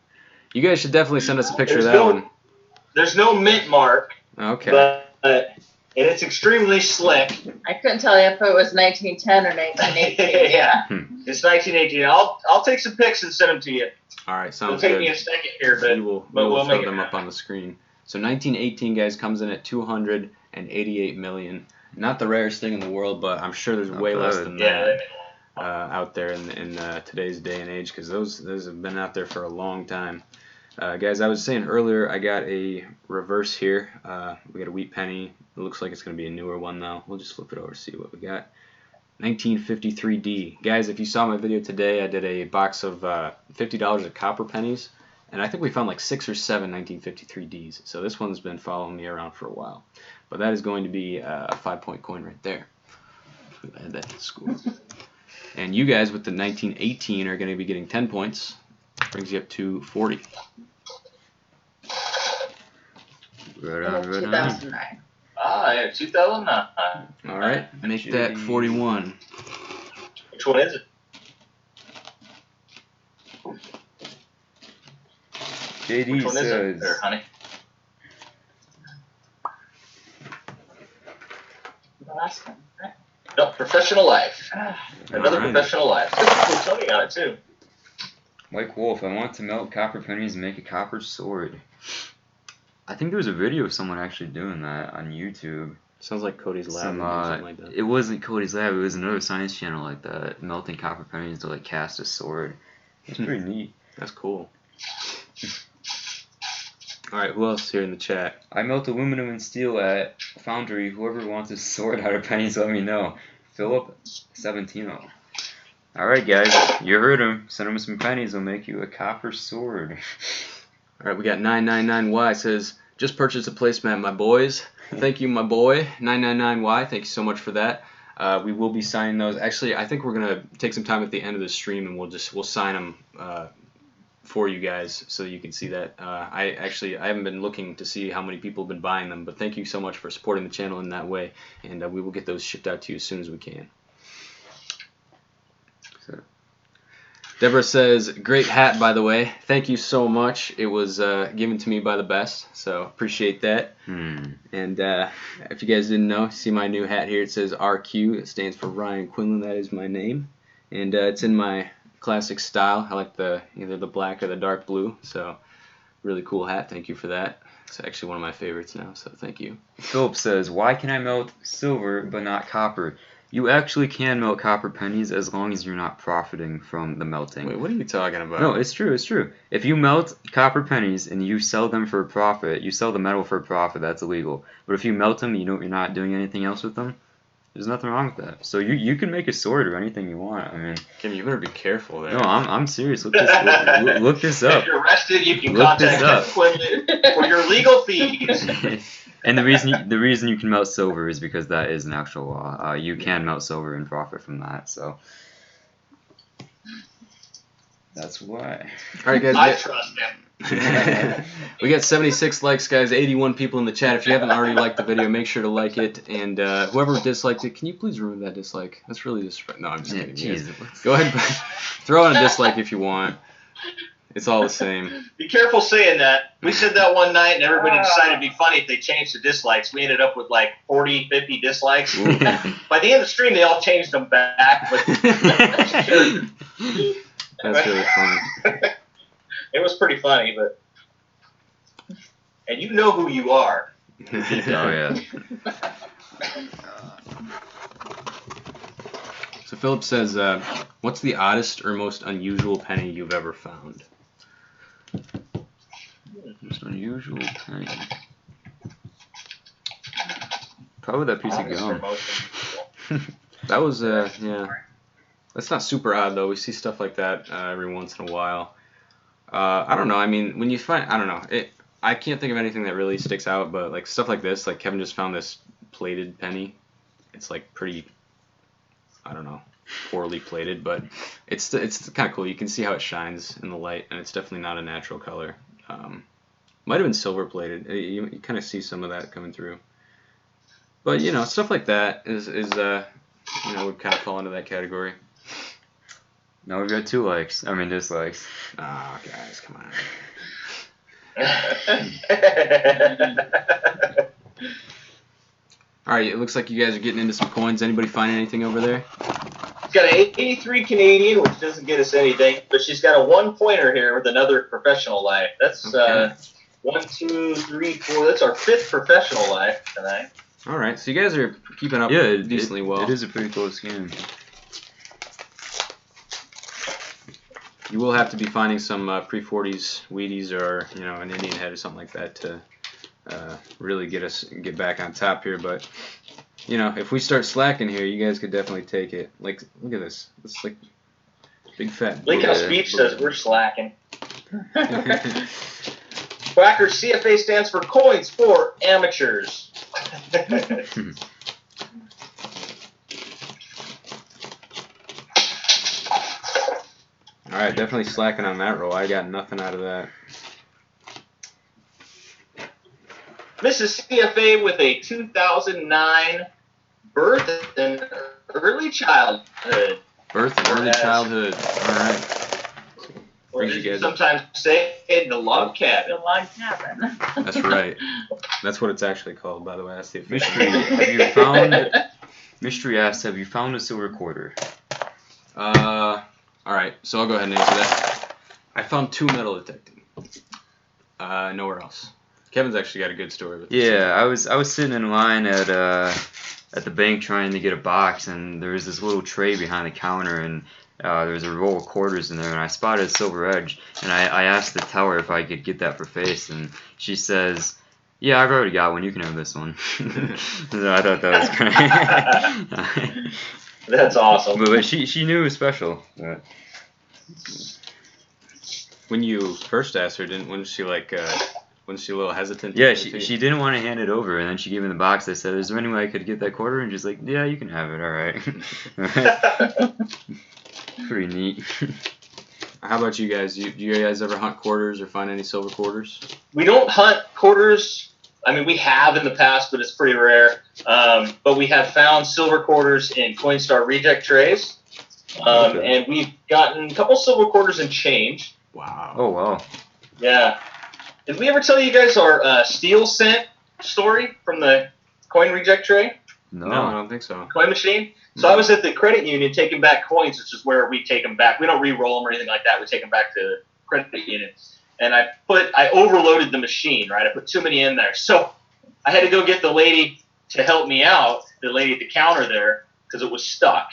You guys should definitely send us a picture of There's that no- one. There's no mint mark, Okay. but and it's extremely slick. I couldn't tell you if it was 1910 or 1918. Yeah. It's 1918. I'll take some pics and send them to you. All right, It'll sounds take good. me a second here, We will but we'll throw make it them up happen. on the screen. So 1918, guys, comes in at 288 million. Not the rarest thing in the world, but I'm sure there's Not way less bad. than Yeah. that out there in today's day and age, because those have been out there for a long time. Guys, I was saying earlier, I got a reverse here. We got a wheat penny. It looks like it's going to be a newer one, though. We'll just flip it over to see what we got. 1953D. Guys, if you saw my video today, I did a box of $50 of copper pennies, and I think we found like 6 or 7 1953Ds. So this one's been following me around for a while. But that is going to be a 5-point coin right there. We'll add that to the score. And you guys with the 1918 are going to be getting 10 points. Brings you up to 40. Right on, right on. 2009. Yeah, 2009. All right, make that 41. Which one is it? JD Which one is it says. there, honey? The last one, right? No, Professional Life. Another Alright. Professional Life. There's Tony on it, too. Mike Wolf, I want to melt copper pennies and make a copper sword. I think there was a video of someone actually doing that on YouTube. Sounds like Cody's Lab Some, or something like that. it wasn't Cody's Lab, it was another science channel like that, melting copper pennies to like cast a sword. It's pretty neat. That's cool. All right, who else here in the chat? I melt aluminum and steel at Foundry. Whoever wants a sword out of pennies, let me know. Philip Savantino. Alright guys, you heard him. Send him some pennies, they'll make you a copper sword. All right, we got 999Y says Just purchased a placemat, my boys. Thank you, my boy. 999Y. Thank you so much for that. We will be signing those. Actually, I think we're gonna take some time at the end of the stream and we'll sign them for you guys so you can see that. I haven't been looking to see how many people have been buying them, but thank you so much for supporting the channel in that way, and we will get those shipped out to you as soon as we can. So, Deborah says, great hat, by the way. Thank you so much. It was given to me by the best, so appreciate that. And if you guys didn't know, see my new hat here. It says RQ. It stands for Ryan Quinlan. That is my name. And it's in my classic style. I like either the black or the dark blue. So really cool hat. Thank you for that. It's actually one of my favorites now, so thank you. Philip says, why can I melt silver but not copper? You actually can melt copper pennies as long as you're not profiting from the melting. Wait, what are you talking about? No, it's true, it's true. If you melt copper pennies and you sell them for a profit, you sell the metal for a profit, that's illegal. But if you melt them, you're not doing anything else with them, there's nothing wrong with that. So you can make a sword or anything you want. I mean, Kim, you better be careful there. No, I'm serious. Look this up. If you're arrested, you can Look contact this up. Quinlan for your legal fees. And the reason you can melt silver is because that is an actual law. You can melt silver and profit from that. So that's why. All right, guys. I trust him. We got 76 likes, guys. 81 people in the chat. If you haven't already liked the video, make sure to like it. And whoever disliked it, can you please remove that dislike? That's really disrespectful. No, I'm just kidding. Jeez. Go ahead, throw in a dislike if you want. It's all the same. Be careful saying that. We said that one night, and everybody decided it'd be funny if they changed the dislikes. We ended up with like 40, 50 dislikes. By the end of the stream, they all changed them back. But That's really funny. It was pretty funny, but and you know who you are. Oh yeah. So Philip says, what's the oddest or most unusual penny you've ever found? Most unusual penny. Probably that piece of gum. That was, yeah. That's not super odd, though. We see stuff like that every once in a while. I don't know. I mean, when you find, I don't know. I can't think of anything that really sticks out, but like stuff like this, like Kevin just found this plated penny. It's like pretty, I don't know, poorly plated, but it's kind of cool. You can see how it shines in the light, and it's definitely not a natural color. Might have been silver plated. You kind of see some of that coming through. But you know, stuff like that is would kind of fall into that category. Now we've got 2 likes. I mean dislikes. Oh, guys, come on. All right, it looks like you guys are getting into some coins. Anybody find anything over there? She's got an 83 Canadian, which doesn't get us anything, but she's got a 1-pointer here with another professional life. That's Okay. 1, 2, 3, 4. That's our 5th professional life tonight. All right, so you guys are keeping up decently well. It is a pretty close game. You will have to be finding some pre-40s Wheaties or an Indian head or something like that to really get back on top here. But if we start slacking here, you guys could definitely take it. Like, look at this. It's like big fat. Lincoln Speech says we're slacking. Quacker CFA stands for Coins for Amateurs. All right, definitely slacking on that roll. I got nothing out of that. Mrs. CFA with a 2009 birth and early childhood. Birth and early childhood. All right. Or Brings as you you guys up. sometimes say, the log cabin. The log cabin. That's right. That's what it's actually called, by the way. That's the official Mystery, name. have you found? Mystery asks, have you found a silver quarter? All right. So I'll go ahead and answer that. I found 2 metal detecting. Nowhere else. Kevin's actually got a good story with this. Yeah, I was sitting in line at the bank trying to get a box, and there was this little tray behind the counter, and there was a roll of quarters in there, and I spotted a silver edge, and I asked the teller if I could get that for face, and she says, "Yeah, I've already got one. You can have this one." So I thought that was great. That's awesome. But she knew it was special. But When you first asked her, wasn't she like Wasn't she a little hesitant? Yeah, she didn't want to hand it over, and then she gave me the box. I said, "Is there any way I could get that quarter?" And she's like, "Yeah, you can have it. All right." Pretty neat. How about you guys? Do you guys ever hunt quarters or find any silver quarters? We don't hunt quarters. I mean, we have in the past, but it's pretty rare. But we have found silver quarters in Coinstar reject trays. And we've gotten a couple silver quarters in change. Wow. Oh, wow. Yeah. Did we ever tell you guys our steel cent story from the coin reject tray? No, I don't think so. Coin machine? So I was at the credit union taking back coins, which is where we take them back. We don't re-roll them or anything like that. We take them back to the credit union. And I overloaded the machine, right? I put too many in there. So I had to go get the lady to help me out, the lady at the counter there, because it was stuck.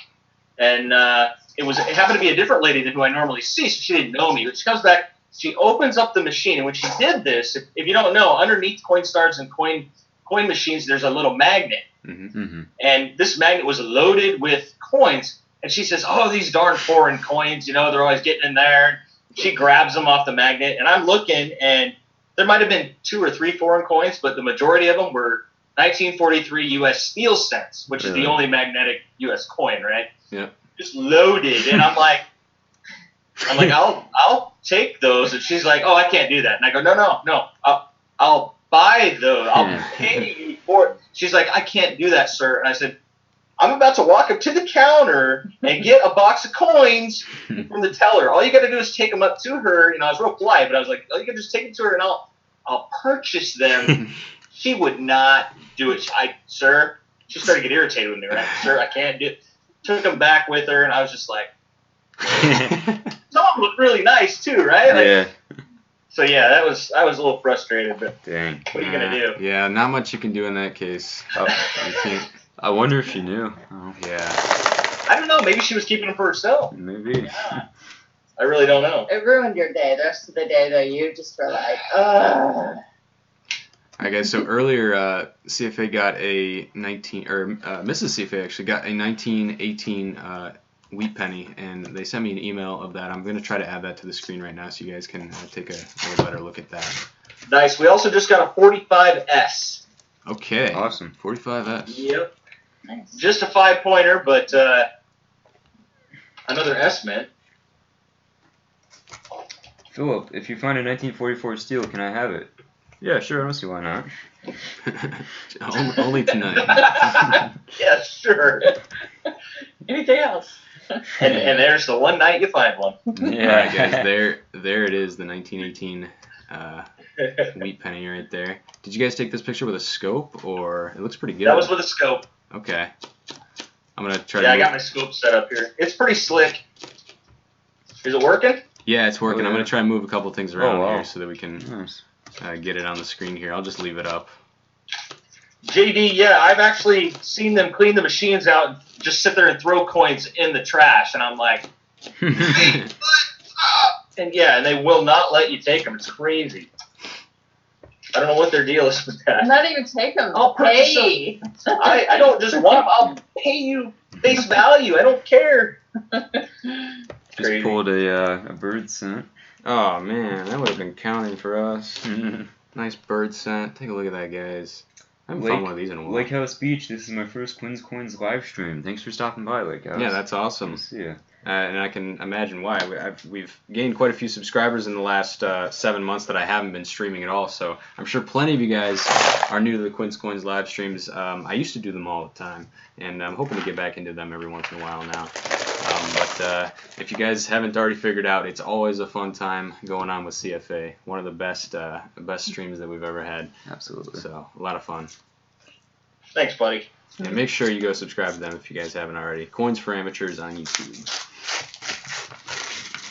And it happened to be a different lady than who I normally see, so she didn't know me. But she comes back, she opens up the machine, and when she did this, if you don't know, underneath Coinstars and coin machines, there's a little magnet. Mm-hmm. And this magnet was loaded with coins. And she says, "Oh, these darn foreign coins, they're always getting in there." She grabs them off the magnet, and I'm looking, and there might have been 2 or 3 foreign coins, but the majority of them were 1943 U.S. steel cents, which is the only magnetic U.S. coin, right? Yeah. Just loaded, and I'm like, I'll take those, and she's like, "Oh, I can't do that," and I go, no, I'll buy those, I'll pay you for it. She's like, "I can't do that, sir," and I said, "I'm about to walk up to the counter and get a box of coins from the teller. All you got to do is take them up to her." I was real polite, but I was like, "Oh, you can just take it to her, and I'll purchase them." She would not do it. Sir, she started to get irritated with me, right? "Sir, I can't do it." Took them back with her, and I was just like, some of them look really nice too, right? Yeah. So yeah, I was a little frustrated, but Dang. what are you gonna do? Yeah, not much you can do in that case. Oh, You can't. I wonder if she knew. Oh, Yeah. I don't know. Maybe she was keeping them for herself. maybe. Yeah. I really don't know. It ruined your day. The rest of the day, though, you just were like, ugh. Alright guys, so earlier CFA got a Mrs. CFA actually got a 1918 wheat penny, and they sent me an email of that. I'm going to try to add that to the screen right now so you guys can take a little better look at that. Nice. We also just got a 45S. Okay. Awesome. 45S. Yep. Nice. Just a 5-pointer, but another S, man. Philip, if you find a 1944 steel, can I have it? Yeah, sure. I don't see why not. Only tonight. Yeah, sure. Anything else? And there's the one night you find one. Alright guys, there it is, the 1918 wheat penny right there. Did you guys take this picture with a scope, or it looks pretty good? That was with a scope. Okay. I'm gonna try. Yeah, I got my scope set up here. It's pretty slick. Is it working? Yeah, it's working. Oh, yeah. I'm gonna try and move a couple things around wow. here so that we can Nice. get it on the screen here. I'll just leave it up. JD, yeah, I've actually seen them clean the machines out and just sit there and throw coins in the trash, and I'm like, "Hey, what's up?" And yeah, and they will not let you take them. It's crazy. I don't know what their deal is with that. Not even take them. I'll purchase Pay. I don't just want them. I'll pay you face value. I don't care. Just Crazy. pulled a bird scent. Oh man, that would have been counting for us. Nice bird scent. Take a look at that, guys. I haven't found one of these in a while. Lake House Beach, this is my first Quin Coins live stream. Thanks for stopping by, Lake House. Yeah, that's awesome. Good to see ya. And I can imagine why. We've gained quite a few subscribers in the last 7 months that I haven't been streaming at all. So I'm sure plenty of you guys are new to the Quin Coins live streams. I used to do them all the time, and I'm hoping to get back into them every once in a while now. But if you guys haven't already figured out, it's always a fun time going on with CFA. One of the best streams that we've ever had. Absolutely. So a lot of fun. Thanks, buddy. And make sure you go subscribe to them if you guys haven't already. Coins for Amateurs on YouTube.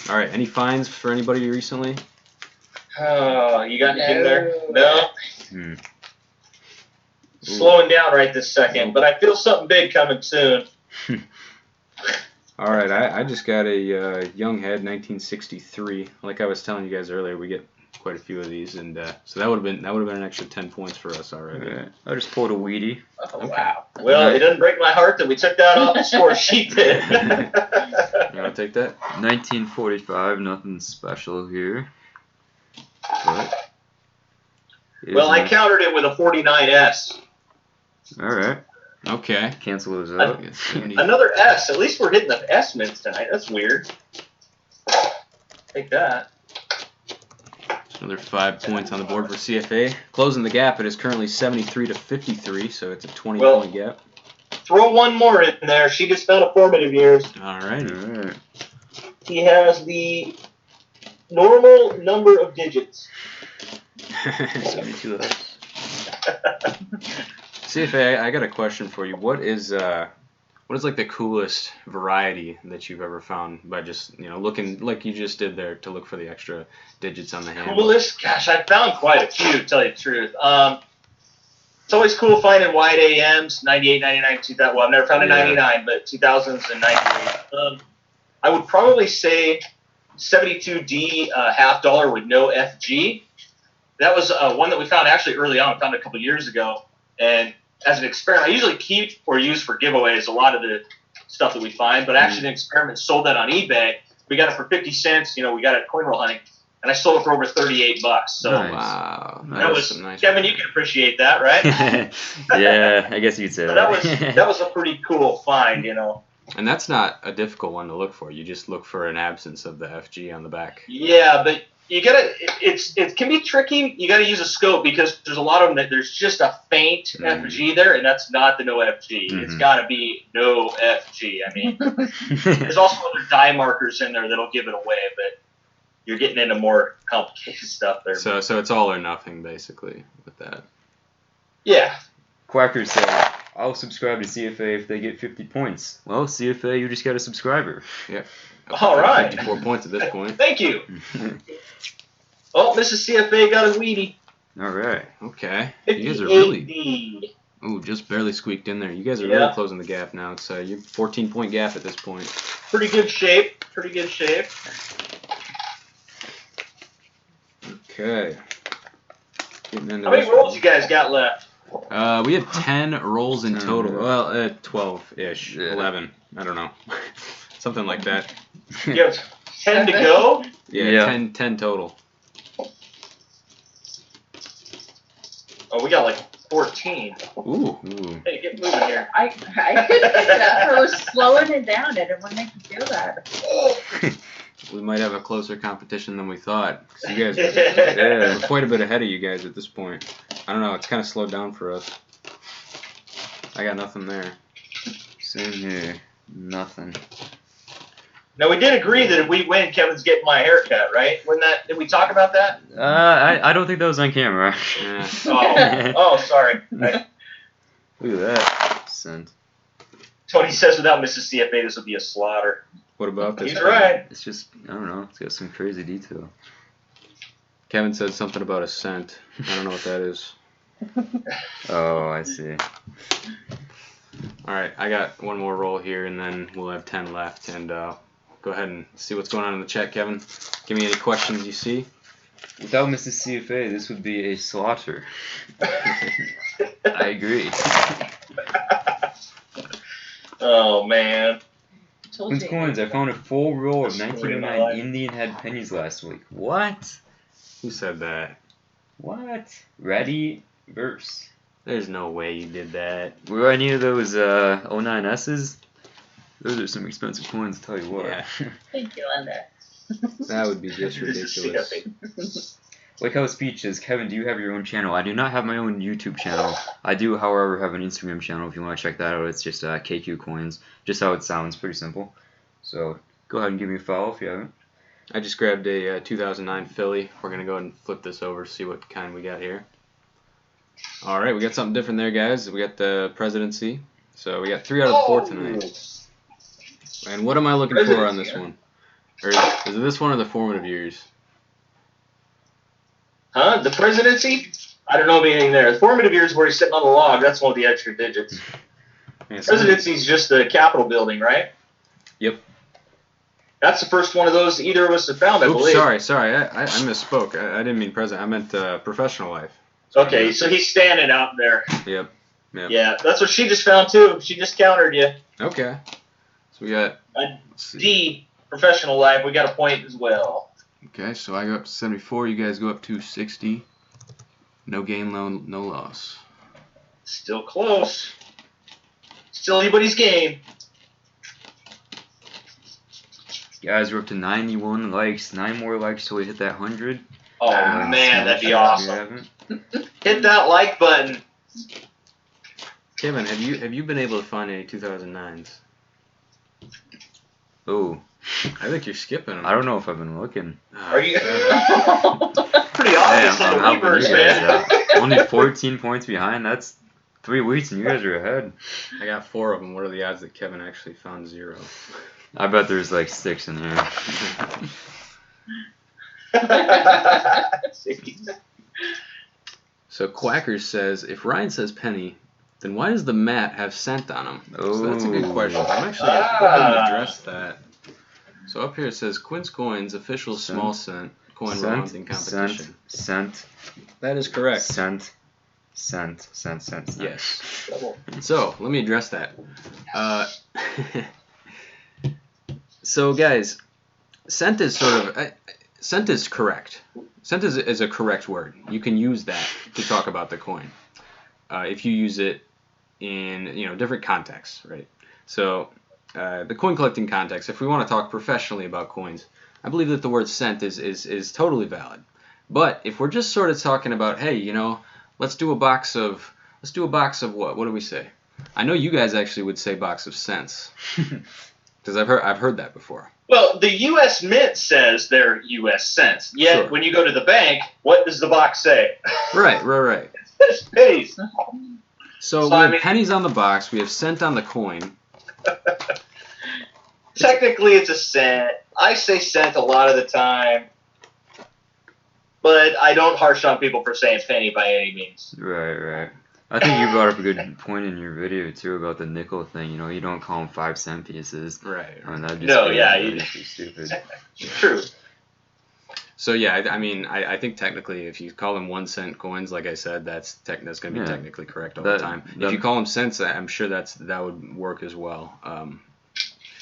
All right, any finds for anybody recently? Oh, you got anything there? No? Hmm. Slowing down right this second, but I feel something big coming soon. All right, I just got a Young Head 1963. Like I was telling you guys earlier, we get quite a few of these, and so that would have been an extra 10 points for us already. Alright. I just pulled a Weedy. Oh, wow. Well, it doesn't break my heart that we took that off the score sheet then. You want to take that? 1945, nothing special here. But Well, I countered it with a 49S. All right. Okay. Cancel those out. Another S. At least we're hitting the S mints tonight. That's weird. Take that. Another 5 points on the board for CFA. Closing the gap, it is currently 73 to 53, so it's a 20-point gap. Throw one more in there. She just found a formative years. All right. He has the normal number of digits. 72 left. CFA, I got a question for you. What is like the coolest variety that you've ever found by just looking like you just did there to look for the extra digits on the hand? Coolest? Gosh, I found quite a few, to tell you the truth. It's always cool finding wide AMs, 98, 99, 2000. Well, I've never found a 99, but 2000s and 98. I would probably say 72D half dollar with no FG. That was one that we found actually early on. We found it a couple years ago. And as an experiment, I usually keep or use for giveaways a lot of the stuff that we find. But actually, an experiment sold that on eBay. We got it for 50 cents. We got it at coin roll hunting. And I sold it for over $38. So wow. That was nice. Kevin, you can appreciate that, right? Yeah, I guess you'd say that. That was a pretty cool find, And that's not a difficult one to look for. You just look for an absence of the FG on the back. Yeah, but you gotta. It can be tricky. You gotta use a scope because there's a lot of them that there's just a faint FG there, and that's not the no FG. It's gotta be no FG. I mean, there's also other dye markers in there that'll give it away, but you're getting into more complicated stuff there. So it's all or nothing basically with that. Yeah. Quacker said, I'll subscribe to CFA if they get 50 points. Well, CFA, you just got a subscriber. Yep. All right. 54 points at this point. Thank you. Oh, Mrs. CFA got a Wheatie. All right. Okay. You guys are really... Ooh, just barely squeaked in there. You guys are really closing the gap now. It's a 14-point gap at this point. Pretty good shape. Pretty good shape. Okay. How many rolls you guys got left? We had 10 rolls in total. Well, 12-ish. 11. I don't know. Something like that. You have 10 to go? Yeah. 10 total. Oh, we got like 14. Ooh. Hey, get moving here. I couldn't pick it up. I was slowing it down. I didn't want to make you do that. We might have a closer competition than we thought. You guys we're quite a bit ahead of you guys at this point. I don't know. It's kind of slowed down for us. I got nothing there. Same here. Nothing. Now, we did agree that if we win, Kevin's getting my haircut, right? Did we talk about that? I don't think that was on camera. Yeah. Oh, sorry. Look at that. Sent. Tony says without Mrs. CFA, this would be a slaughter. What about this? He's right. It's just, I don't know. It's got some crazy detail. Kevin said something about a cent. I don't know what that is. Oh, I see. All right, I got one more roll here, and then we'll have 10 left. And go ahead and see what's going on in the chat, Kevin. Give me any questions you see. Without Mrs. CFA, this would be a slaughter. I agree. Oh, man. Quin Coins, I found a full roll of 1909 Indian head pennies last week. What? Who said that? What? Ready? Verse. There's no way you did that. Were any of those 09S's? Those are some expensive coins, I'll tell you what. Yeah. Thank you, Linda. That would be just ridiculous. Like how speech says, Kevin, do you have your own channel? I do not have my own YouTube channel. I do, however, have an Instagram channel if you want to check that out. It's just KQ Coins. Just how it sounds, pretty simple. So go ahead and give me a follow if you haven't. I just grabbed a 2009 Philly. We're going to go ahead and flip this over, see what kind we got here. All right, we got something different there, guys. We got the presidency. So we got 3 out of 4 tonight. And what am I looking for on this one? Or is it this one or the formative years? Huh? The presidency? I don't know anything there. The formative years where he's sitting on the log. That's one of the extra digits. Yeah, Presidency is just the Capitol building, right? Yep. That's the first one of those either of us have found, I believe. Sorry. I misspoke. I didn't mean president. I meant professional life. Okay, so he's standing out there. Yep. Yeah, that's what she just found, too. She just countered you. Okay. So we got... D, professional life. We got a point as well. Okay, so I go up to 74. You guys go up to 60. No gain, no loss. Still close. Still anybody's game. Guys, we're up to 91 likes. 9 more likes till we hit that 100. Oh man, that'd be awesome. Hit that like button. Kevin, have you been able to find any 2009s? Oh, I think you're skipping them. I don't know if I've been looking. Are you? Pretty obvious in the helping Weavers, you guys man. out. Only 14 points behind. That's 3 weeks, and you guys are ahead. I got 4 of them. What are the odds that Kevin actually found 0? I bet there's like 6 in here. So Quacker says, if Ryan says penny, then why does the mat have cent on him? So that's a good question. I'm actually going to go ahead and address that. So up here it says Quin's Coins, official small cent coin round in competition. Cent. That is correct. Cent. Yes. So let me address that. So guys, cent is cent is correct. Cent is a correct word. You can use that to talk about the coin if you use it in different contexts, right? So the coin collecting context, if we want to talk professionally about coins, I believe that the word cent is totally valid. But if we're just sort of talking about, hey, let's do a box of what? What do we say? I know you guys actually would say box of cents. Because I've heard that before. Well, the U.S. Mint says they're U.S. cents. Yet, Sure. when you go to the bank, what does the box say? Right. It's pennies. So we have pennies on the box. We have cent on the coin. Technically, it's a cent. I say cent a lot of the time. But I don't harsh on people for saying penny by any means. Right. I think you brought up a good point in your video too about the nickel thing. You don't call them 5-cent pieces. Right. I mean, that'd just that'd be stupid. True. So yeah, I think technically, if you call them 1 cent coins, like I said, that's going to be technically correct all the time. If you call them cents, I'm sure that would work as well.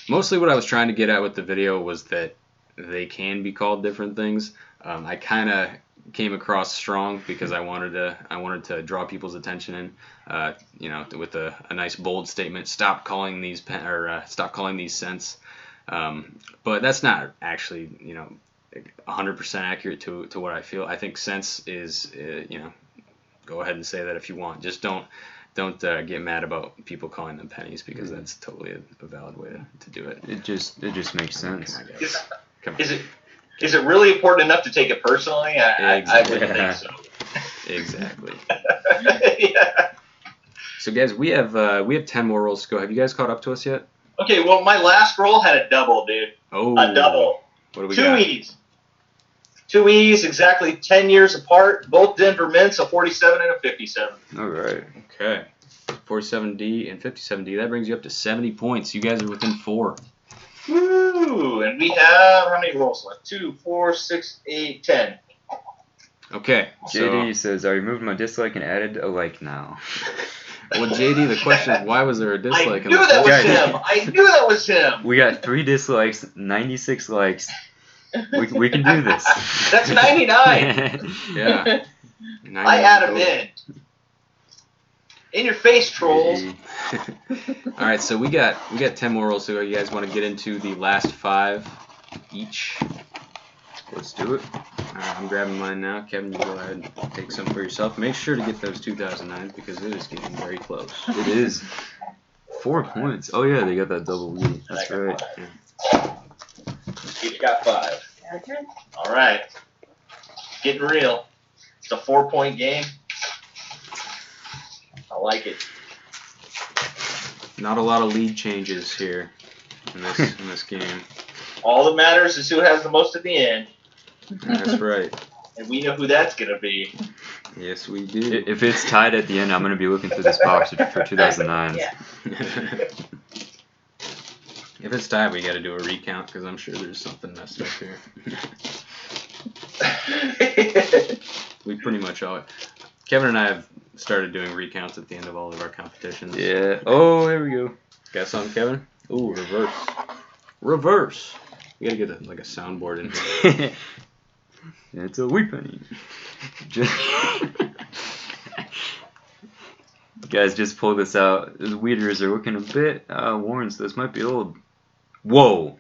Mostly, what I was trying to get at with the video was that they can be called different things. I kind of came across strong because I wanted to draw people's attention in, with a nice bold statement. Stop calling these stop calling these cents. But that's not actually 100% accurate to what I feel. I think cents is go ahead and say that if you want. Just don't get mad about people calling them pennies because that's totally a valid way to do it. It just makes sense. Come on. Is it really important enough to take it personally? I wouldn't think so. Exactly. Yeah. So guys, we have 10 more rolls to go. Have you guys caught up to us yet? Okay, well, my last roll had a double, dude. Oh. A double. What do we 2 got? E's. 2 E's, exactly 10 years apart. Both Denver Mints, a 47 and a 57. All right. Okay. 47D and 57D. That brings you up to 70 points. You guys are within 4. Woo! And we have, how many rolls left? 2, 4, 6, 8, 10. Okay. JD says, I removed my dislike and added a like now. Well, JD, the question is, why was there a dislike? I knew that was him. I knew that was him. We got 3 dislikes, 96 likes. We can do this. That's 99. Yeah. I add him in. In your face, trolls. All right, so we got 10 more rolls to go. You guys want to get into the last 5 each? Let's do it. All right, I'm grabbing mine now. Kevin, you go ahead and take some for yourself. Make sure to get those 2009s because it is getting very close. It is. 4 points. Oh yeah, they got that double lead. That's right. Each got 5. Okay. All right. Getting real. It's a 4-point game. I like it. Not a lot of lead changes here in this game. All that matters is who has the most at the end. That's right. And we know who that's going to be. Yes, we do. If it's tied at the end, I'm going to be looking through this box for 2009. Yeah. If it's tied, we got to do a recount because I'm sure there's something messed up here. We pretty much all. Kevin and I have started doing recounts at the end of all of our competitions. Yeah. Oh, there we go. Got something, Kevin? Ooh, reverse. Reverse. We gotta get a soundboard in here. It's a wheat penny. Guys, just pull this out. The weeders are looking a bit worn, so this might be old. Whoa!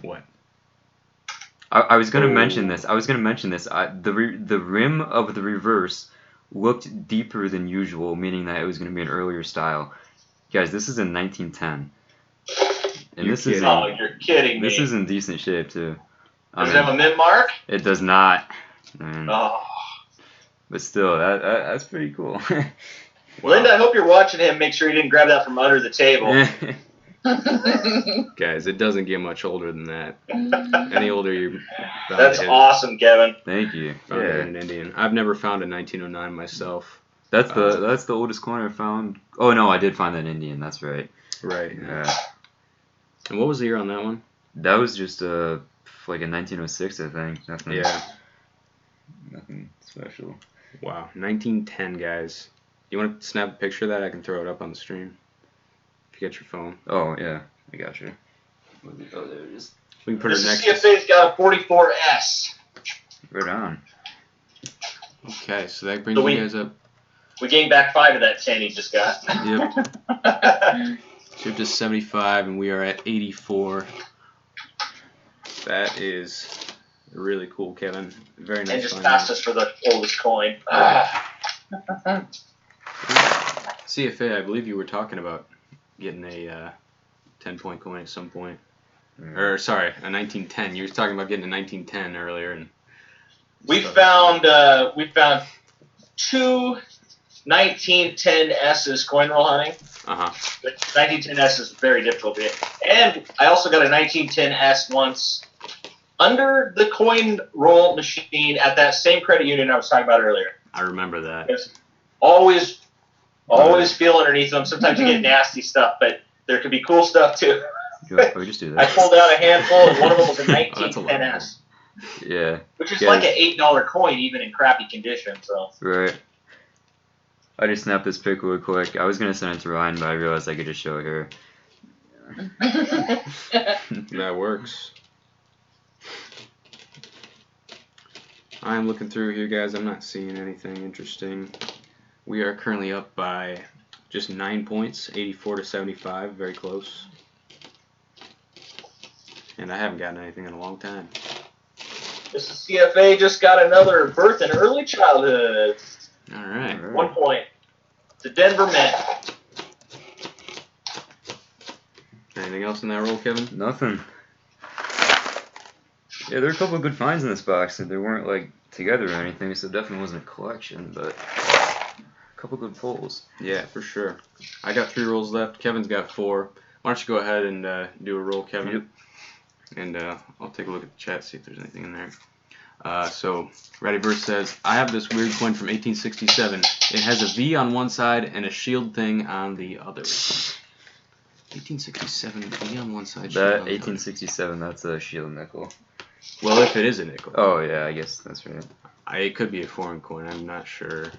What? I was gonna mention this. The rim of the reverse looked deeper than usual, meaning that it was gonna be an earlier style. Guys, this is in 1910, and You're this is kidding. Oh, you're kidding me. this is in decent shape too. Does it have a mint mark? It does not. Man. Oh. But still, that's pretty cool. Wow. Linda, I hope you're watching him. Make sure you didn't grab that from under the table. Guys, it doesn't get much older than that. Any older, you're bound That's to hit awesome, Kevin. Thank you. found it Yeah. in an Indian. I've never found a 1909 myself. That's the oldest coin I found. Oh no, I did find that Indian. That's right. Right. Yeah. And what was the year on that one? That was just like in 1906, I think. Nothing. Yeah. Nothing special. Wow. 1910, guys. You want to snap a picture of that? I can throw it up on the stream. If you get your phone. Oh yeah, I got you. Oh, there it is. We can put it This next. CFA's got a 44S. Right on. Okay, so that brings So we- you guys up. We gained back 5 of that 10 he just got. Yep. Shipped to 75, and we are at 84. That is really cool, Kevin. Very nice. And just find passed there. us for the oldest coin. CFA, I believe you were talking about getting a 10-point coin at some point. Or, sorry, a 1910. You were talking about getting a 1910 earlier. And We stuff. found 2 1910S's coin roll hunting. Uh-huh. The 1910S is very difficult to get. And I also got a 1910S once under the coin roll machine at that same credit union I was talking about earlier. I remember that. Because always feel underneath them. Sometimes you get nasty stuff, but there could be cool stuff too. We just do I that. pulled out a handful, and one of them was a Oh, that's a lot. 1910S, Yeah. which is Yes. like an $8 coin, even in crappy condition. So Right. I just snapped this pic real quick. I was gonna send it to Ryan, but I realized I could just show her. That works. I'm looking through here, guys. I'm not seeing anything interesting. We are currently up by just 9 points, 84 to 75, very close. And I haven't gotten anything in a long time. this is CFA just got another birth in early childhood. All right. Alright. 1 point. The Denver Met. Anything else in that roll, Kevin? Nothing. Yeah, there are a couple of good finds in this box, and they weren't like together or anything, so it definitely wasn't a collection, but a couple good pulls. Yeah, for sure. I got 3 rolls left. Kevin's got 4. Why don't you go ahead and do a roll, Kevin? Yep. And I'll take a look at the chat, see if there's anything in there. So, Ready Verse says, I have this weird coin from 1867. It has a V on one side and a shield thing on the other. 1867, V on one side, shield That on the other. 1867, that's a shield nickel. Well, if it is a nickel. Oh yeah, I guess that's right. It could be a foreign coin, I'm not sure.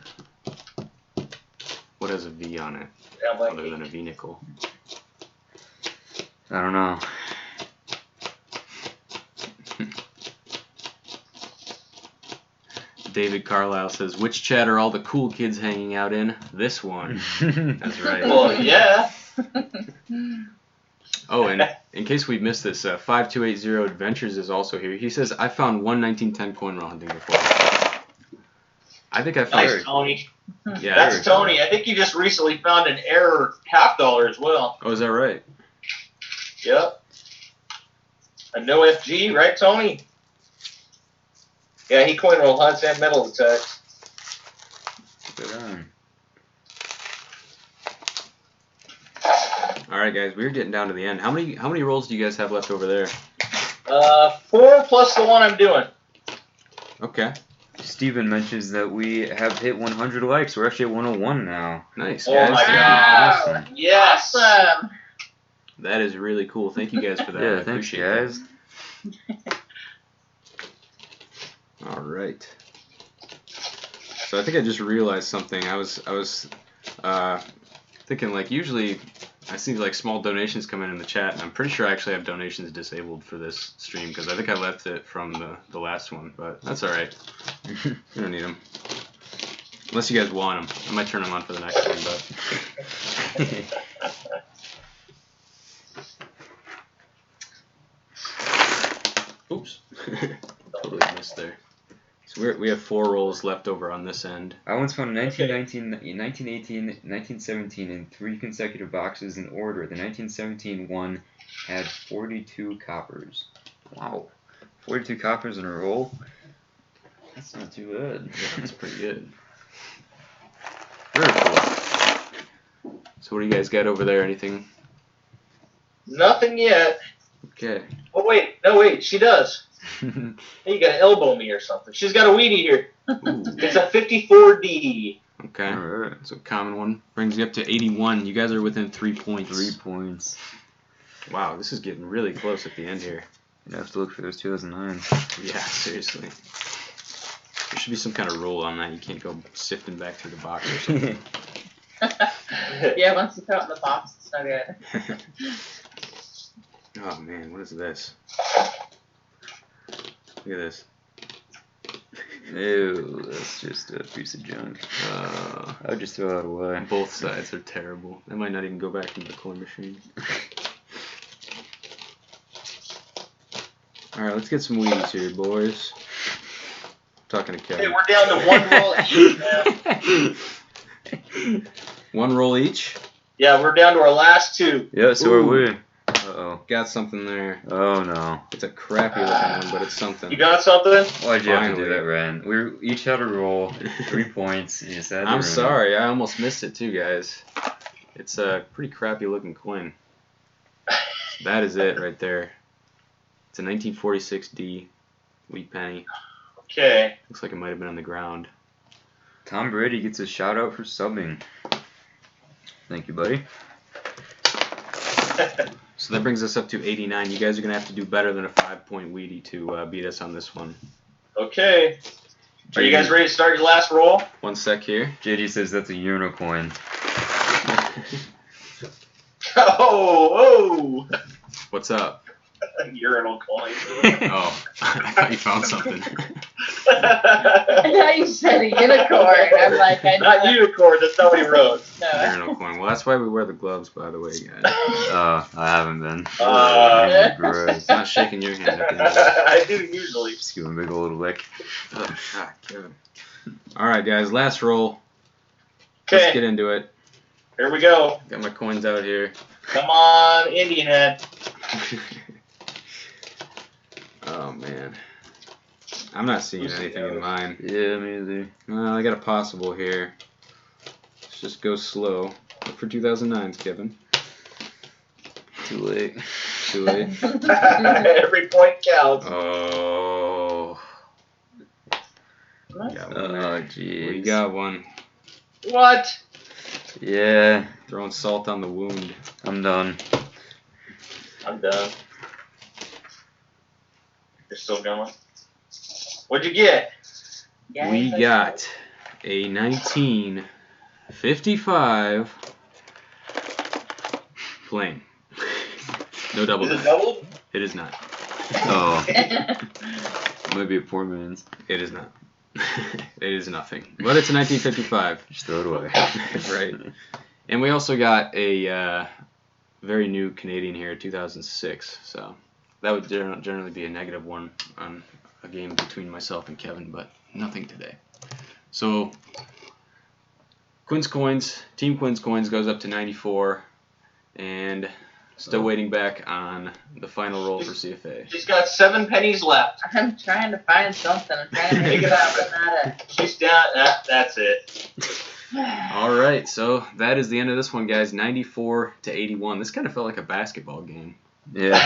What has a V on it, I'm like, other than a V nickel? I don't know. David Carlisle says, which chat are all the cool kids hanging out in? This one. That's right. well, yeah. Oh, and in case we missed this, 5280 Adventures is also here. He says, I found one 1910 coin roll hunting before. I think I found Nice, Tony. Yeah, That's there we go. Tony. I think you just recently found an error $50 as well. Oh, is that right? Yep. A no FG, right, Tony? Yeah, he coin roll hunts and metal attacks. Good on. All right, guys, we're getting down to the end. How many rolls do you guys have left over there? 4 plus the one I'm doing. Okay, Steven mentions that we have hit 100 likes. We're actually at 101 now. nice, Oh guys. my Wow. Awesome. Yes. Awesome. That is really cool. Thank you guys for that. I Yeah, thanks appreciate it. guys. All right. So I think I just realized something. I was thinking, like, usually I see like small donations come in the chat, and I'm pretty sure I actually have donations disabled for this stream because I think I left it from the last one, but that's all right. You don't need them. Unless you guys want them. I might turn them on for the next one, but... Oops. Totally missed there. So we have 4 rolls left over on this end. I once found 1919, 1918, 1917 in 3 consecutive boxes in order. The 1917 one had 42 coppers. Wow. 42 coppers in a roll? That's not too bad. Yeah, that's pretty good. Very cool. So what do you guys got over there? Anything? Nothing yet. Okay. Oh, wait. No, wait. She does. Hey, you got to elbow me or something. She's got a weedy here. Ooh. It's a 54D. Okay. Alright. So common one brings you up to 81. You guys are within 3 points. 3 points. Wow, this is getting really close at the end here. You have to look for those 2009s. Yeah, seriously. There should be some kind of rule on that. You can't go sifting back through the box or something. Yeah, once you put it in the box, it's no good. Oh man, what is this? Look at this. Ew, that's just a piece of junk. I would just throw it away. Both sides are terrible. That might not even go back into the coin machine. Alright, let's get some Wheaties here, boys. Talking to Kevin. Hey, we're down to 1 roll each now. 1 roll each? Yeah, we're down to our last 2. Yeah, so Ooh. are we. Uh-oh. Got something there. Oh, no. It's a crappy looking one, but it's something. You got something? Why'd you have to do Finally. that, Ryan? We each had a roll, 3 points. You just had to I'm ruin it. sorry, I almost missed it too, guys. It's a pretty crappy looking coin. That is it right there. It's a 1946D wheat penny. Okay. Looks like it might have been on the ground. Tom Brady gets a shout out for subbing. Thank you, buddy. So that brings us up to 89. You guys are going to have to do better than a 5-point Wheatie to beat us on this one. Okay. Are you guys ready to start your last roll? 1 sec here. JD says that's a unicorn. Oh, What's up? urinal coin. Oh, I thought you found something. I thought you said a unicorn. I'm like, I know. Not unicorn, that's not what he wrote. No. Urinal coin. Well, that's why we wear the gloves, by the way, guys. I haven't been. Gross. It's not shaking your hand at the end of it. I do usually. Just give him a big old lick. Oh, God, Kevin. All right, guys, last roll. Let's get Okay, into it. here we go. Got my coins out here. Come on, Indian head. Oh, man. I'm not seeing anything in mine. Yeah, me either. Well, I got a possible here. Let's just go slow. Look for 2009s, Kevin. Too late. Too late. Every point counts. Oh. What? Got one Oh, there. jeez. We got one. What? Yeah, Throwing salt on the wound. I'm done. I'm done. You're still going? What'd you get? Yeah, We that's got a 1955 plain. No double Is it die. doubled? It is not. Oh, right. maybe a poor man's. It is not. It is nothing. But it's a 1955. Just throw it away. Right. And we also got a very new Canadian here, 2006. So that would generally be a -1 on a game between myself and Kevin, but nothing today. So Quin's Coins, Team Quin's Coins goes up to 94, and still waiting back on the final roll for CFA. She's got 7 pennies left. I'm trying to find something. I'm trying to make it happen. She's down. That's it. All right, so that is the end of this one, guys. 94 to 81. This kind of felt like a basketball game. Yeah.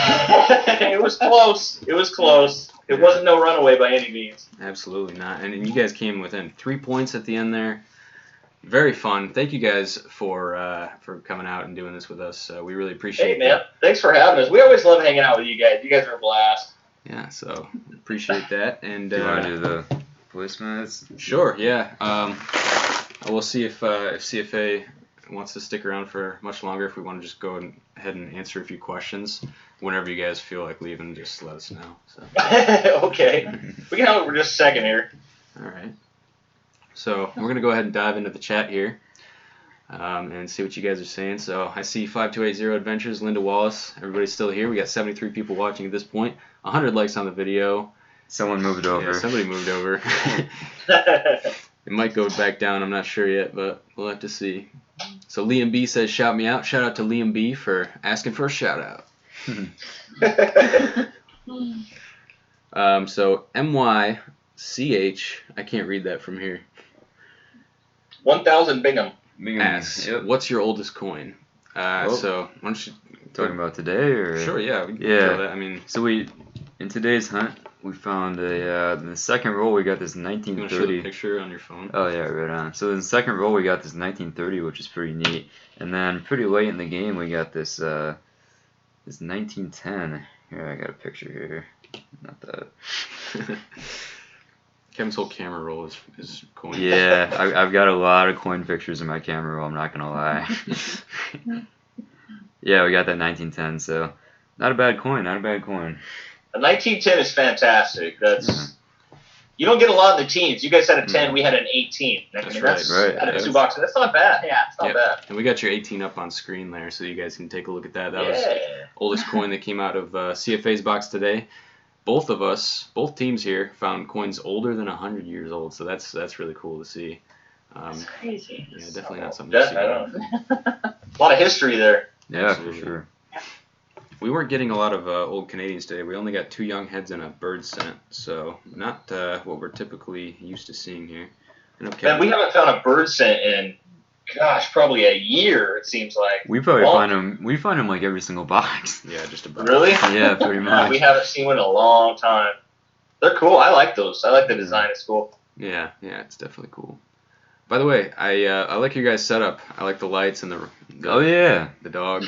It was close. It was close. It wasn't no runaway by any means. Absolutely not. And you guys came within 3 points at the end there. Very fun. Thank you guys for coming out and doing this with us. We really appreciate Hey, man. Thanks for having us. We always love hanging out with you guys. You guys are a blast. Yeah, so appreciate that. And Do you want to do the placemats? sure, yeah. We'll see if CFA wants to stick around for much longer. If we want to just go ahead and answer a few questions, whenever you guys feel like leaving, just let us know. So, Okay. We can have it for just a second here. all right. So we're going to go ahead and dive into the chat here and see what you guys are saying. So I see 5280 Adventures, Linda Wallace. Everybody's still here. We got 73 people watching at this point. 100 likes on the video. Someone moved over. Yeah, somebody moved over. It might go back down. I'm not sure yet, but we'll have to see. So Liam B says, shout me out. Shout out to Liam B for asking for a shout out. So MYCH, I can't read that from here. 1,000 Bingham. Asks, what's your oldest coin? So why don't you talking about today or? Sure, yeah. We can tell that. I mean, so in today's hunt we found in the second roll we got this you want to 1930. show the picture on your phone? Oh yeah, right on. So in the second roll we got this 1930, which is pretty neat, and then pretty late in the game we got this 1910. Here, I got a picture here. Not that. Kevin's whole camera roll is coin. Yeah, I've got a lot of coin pictures in my camera roll, I'm not gonna lie. Yeah, we got that 1910, so not a bad coin, not a bad coin. The 1910 is fantastic. You don't get a lot in the teens. You guys had a 10, we had an 18. That's right. Out of 2 boxes. That's not bad. Yeah, it's not bad. And we got your 18 up on screen there, so you guys can take a look at that. That was the oldest coin that came out of CFA's box today. Both teams here found coins older than 100 years old, so that's really cool to see. That's crazy. Yeah, definitely not something to see. A lot of history there. Yeah, Absolutely. for sure. We weren't getting a lot of old Canadians today. We only got 2 young heads and a bird scent, so not what we're typically used to seeing here. I know Kevin, Man, we haven't found a bird scent in, gosh, probably a year, it seems like. We probably find them. We find them like every single box. Yeah, just about. Really? Yeah, pretty much. We haven't seen one in a long time. They're cool. I like those. I like the design. It's cool. Yeah, it's definitely cool. By the way, I like your guys' setup. I like the lights and the Oh yeah, the dog.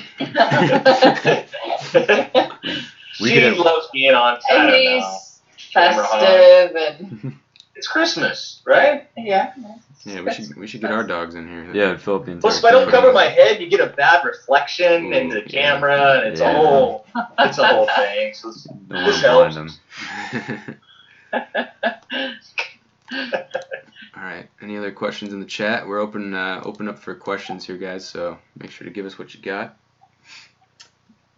She loves being on And time now. he's festive and It's Christmas, right? yeah. Yeah, we should get our dogs in here. yeah, Philippines. Plus, if I don't cover my head, you get a bad reflection into the camera, and it's a whole thing. So this helps. them. All right. Any other questions in the chat? We're open up for questions here, guys. So make sure to give us what you got.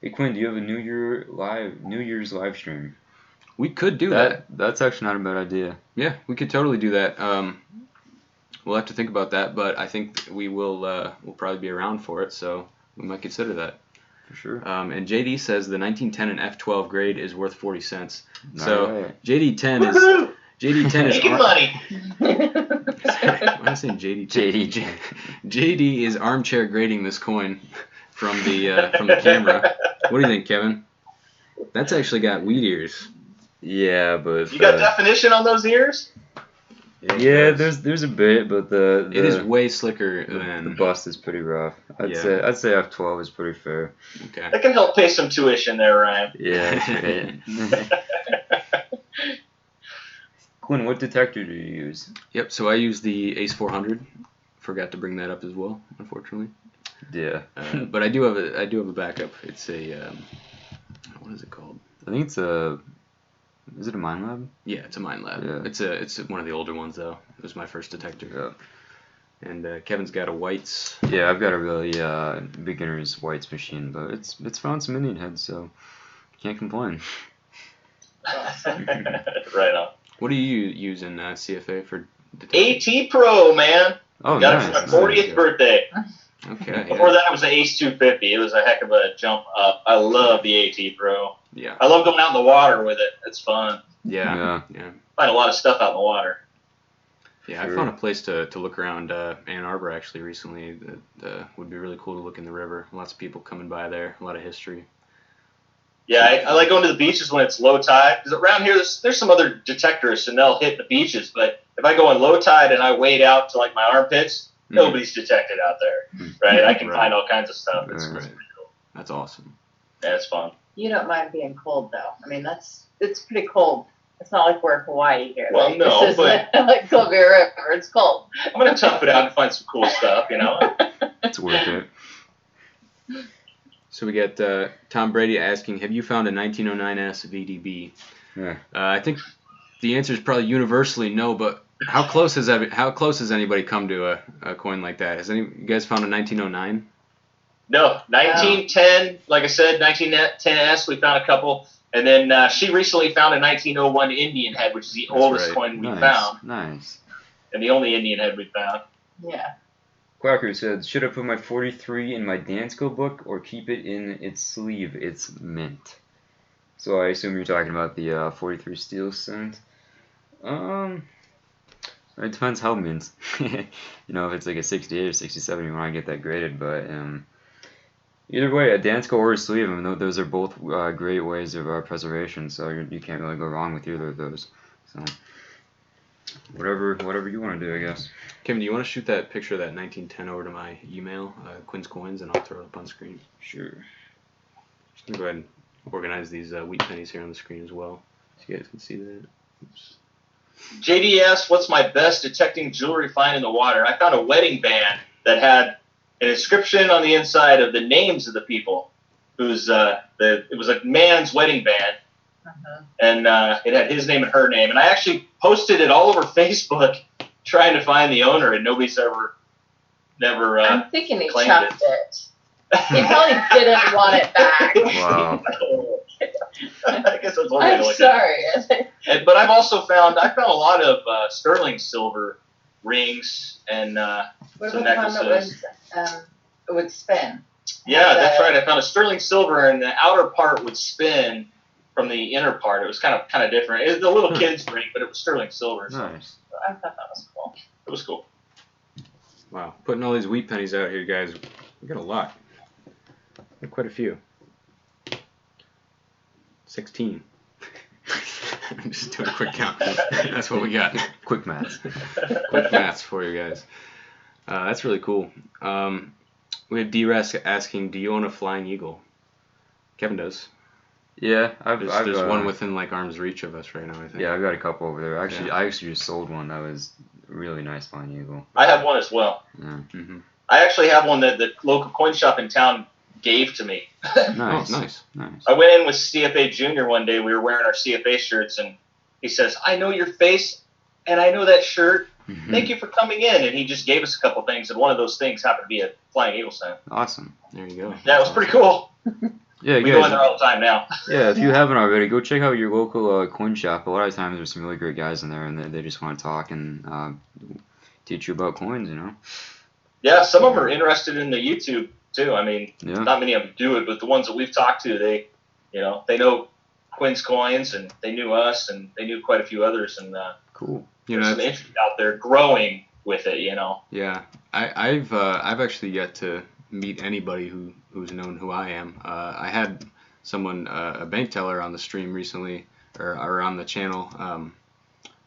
Hey Quinn, do you have a New Year's live stream? We could do that. That's actually not a bad idea. Yeah, we could totally do that. We'll have to think about that, but I think we will. We'll probably be around for it, so we might consider that. For sure. And JD says the 1910 and F12 grade is worth 40 cents. All So right. JD10 making money. Why am I saying JD10? JD is armchair grading this coin from the camera. What do you think, Kevin? That's actually got wheat ears. Yeah, but You got definition on those ears? yeah, there's a bit, but it is way slicker than the bust is pretty rough. I'd say F12 is pretty fair. Okay. That can help pay some tuition there, Ryan. Yeah, that's right. Quinn, what detector do you use? Yep. So I use the Ace 400. Forgot to bring that up as well, unfortunately. Yeah. But I do have a backup. It's a what is it called? I think is it a Mind Lab? Yeah, it's a Mind Lab. Yeah. It's one of the older ones though. It was my first detector. Yeah. And Kevin's got a Whites. Yeah, I've got a really beginner's Whites machine, but it's found some Indian heads, so can't complain. Right on. What do you use in CFA for detecting? AT Pro, man. Oh, Got nice. it for my 40th birthday. Okay. Before that, it was the Ace 250. It was a heck of a jump up. I love the AT Pro. Yeah. I love going out in the water with it. It's fun. Yeah. Find a lot of stuff out in the water. Yeah, Sure. I found a place to look around Ann Arbor actually recently that would be really cool to look in the river. Lots of people coming by there, a lot of history. Yeah, I like going to the beaches when it's low tide. Because around here, there's some other detectorists, and they'll hit the beaches. But if I go in low tide and I wade out to like my armpits, nobody's detected out there, right? I can find all kinds of stuff. It's pretty cool. That's awesome. Yeah, it's fun. You don't mind being cold though. I mean, it's pretty cold. It's not like we're in Hawaii here. Well, like, no, this isn't like Kildaire River. It's cold. I'm gonna tough it out and find some cool stuff, you know. It's worth it. So we got Tom Brady asking, have you found a 1909S VDB? Yeah. I think the answer is probably universally no, but How close has anybody come to a coin like that? You guys found a 1909? No, 1910. Like I said, 1910S. We found a couple, and then she recently found a 1901 Indian head, which is the oldest coin we found. Nice. And the only Indian head we found. Yeah. Quacker said, should I put my 43 in my Dansko book or keep it in its sleeve? It's mint. So I assume you're talking about the 43 steel cent. It depends how mint. If it's like a 68 or 67, you want to get that graded. But either way, a Dansko or a sleeve, those are both great ways of preservation. So you can't really go wrong with either of those. So whatever you want to do, I guess. Kevin, do you want to shoot that picture of that 1910 over to my email, Quin's Coins, and I'll throw it up on screen? Sure. Just gonna go ahead and organize these wheat pennies here on the screen as well, so you guys can see that. Oops. JD asks, what's my best detecting jewelry find in the water? I found a wedding band that had an inscription on the inside of the names of the people whose it was a man's wedding band. And it had his name and her name. And I actually posted it all over Facebook trying to find the owner, and nobody's never I'm thinking he claimed chucked it. He probably didn't want it back. Wow. I guess that's one way to I'm look sorry. at it. But I've also found a lot of sterling silver rings and What some about the one necklaces. that would spin? Yeah, that's right. I found a sterling silver, and the outer part would spin from the inner part. It was kind of different. It was a little kid's ring, but it was sterling silver. So Nice. I thought that was cool. it was cool. Wow, putting all these wheat pennies out here, guys. We got a lot. Got quite a few. 16. I'm just doing a quick count. That's what we got. Quick maths. Quick maths for you guys. That's really cool. We have D-Res asking, do you own a flying eagle? Kevin does. Yeah, There's one within like arm's reach of us right now, I think. Yeah, I've got a couple over there. Actually, I actually just sold one that was a really nice flying eagle. I have one as well. Yeah. Mm-hmm. I actually have one that the local coin shop in town gave to me. Nice. Oh, nice. I went in with CFA Junior one day. We were wearing our CFA shirts, and he says, I know your face, and I know that shirt. Mm-hmm. Thank you for coming in. And he just gave us a couple things, and one of those things happened to be a flying eagle sign. Awesome. There you go. Yeah, it was pretty cool. Yeah, We go in there all the time now. Yeah, if you haven't already, go check out your local coin shop. A lot of times there's some really great guys in there, and they just want to talk and teach you about coins, Yeah, some of them are interested in the YouTube too. I mean, Yeah. not many of them do it, but the ones that we've talked to, they know Quin's Coins, and they knew us, and they knew quite a few others, and Cool. there's some interest out there growing with it. Yeah, I've actually yet to meet anybody who's known who I am. I had someone, a bank teller, on the stream recently, or on the channel, I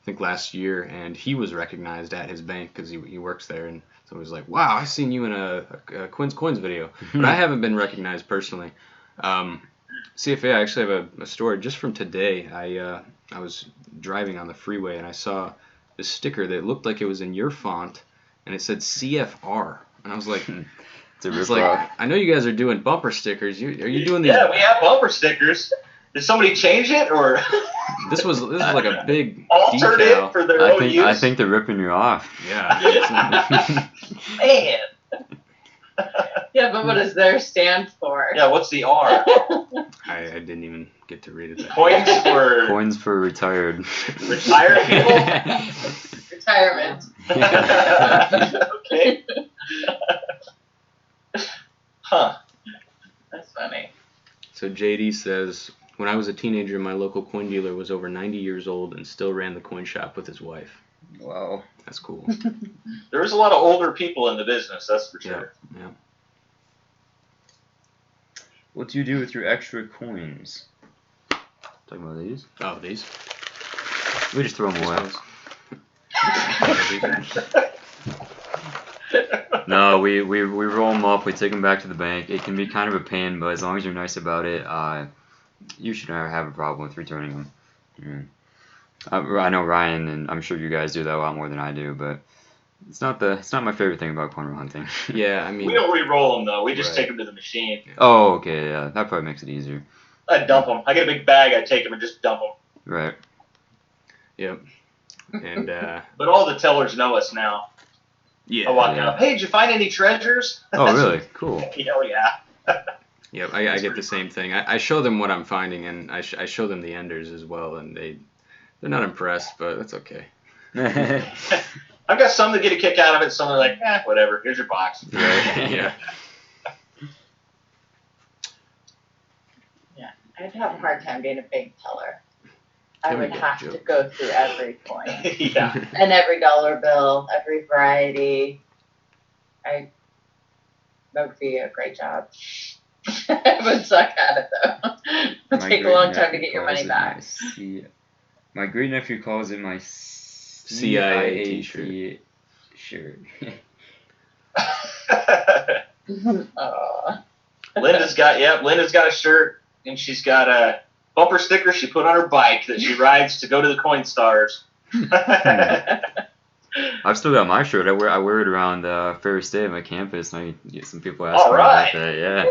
think last year, and he was recognized at his bank because he works there, and so he was like, "Wow, I seen you in a Quin's Coins video," but I haven't been recognized personally. CFA, I actually have a story just from today. I was driving on the freeway and I saw this sticker that looked like it was in your font, and it said CFR, and I was like. It's I know you guys are doing bumper stickers. Are you doing these? Yeah, we have bumper stickers. Did somebody change it, or This was like a big altered decal. it for their own use? I think they're ripping you off. Yeah. Man. Yeah, but what does theirs stand for? Yeah, what's the R? I didn't even get to read it. Coins Coins for for retired. retired people. Retirement. Okay. Huh. That's funny. So JD says, when I was a teenager, my local coin dealer was over 90 years old and still ran the coin shop with his wife. Wow. That's cool. There was a lot of older people in the business, that's for sure. Yeah. What do you do with your extra coins? Talking about these? Oh, these? We just throw them away. No, we roll them up. We take them back to the bank. It can be kind of a pain, but as long as you're nice about it, you should never have a problem with returning them. I know Ryan, and I'm sure you guys do that a lot more than I do, but it's not my favorite thing about corner hunting. Yeah, I mean. We don't re-roll them though. We just Right. take them to the machine. Oh, okay, yeah, that probably makes it easier. I dump them. I get a big bag. I take them and just dump them. Right. Yep. And But all the tellers know us now. yeah. I walk up, hey, did you find any treasures? Oh, really? Cool. Oh, yeah. Yep, I get the same thing. I show them what I'm finding, and I show them the enders as well, and they're not impressed, but that's okay. I've got some that get a kick out of it, some are like, whatever, here's your box. Right. Yeah. Yeah, I'd have a hard time being a big teller. I There we would go, have Joe. to go through every coin Yeah. and every dollar bill, every variety. That would be a great job. It would suck at it though. It'd take a long time to get your money back. My great nephew calls it my CIA CIA shirt. Linda's got a shirt, and she's got a bumper sticker she put on her bike that she rides to go to the Coin Stars. I've still got my shirt. I wear it around Ferris Day at my campus, and I get some people asking All me right. about that. Yeah.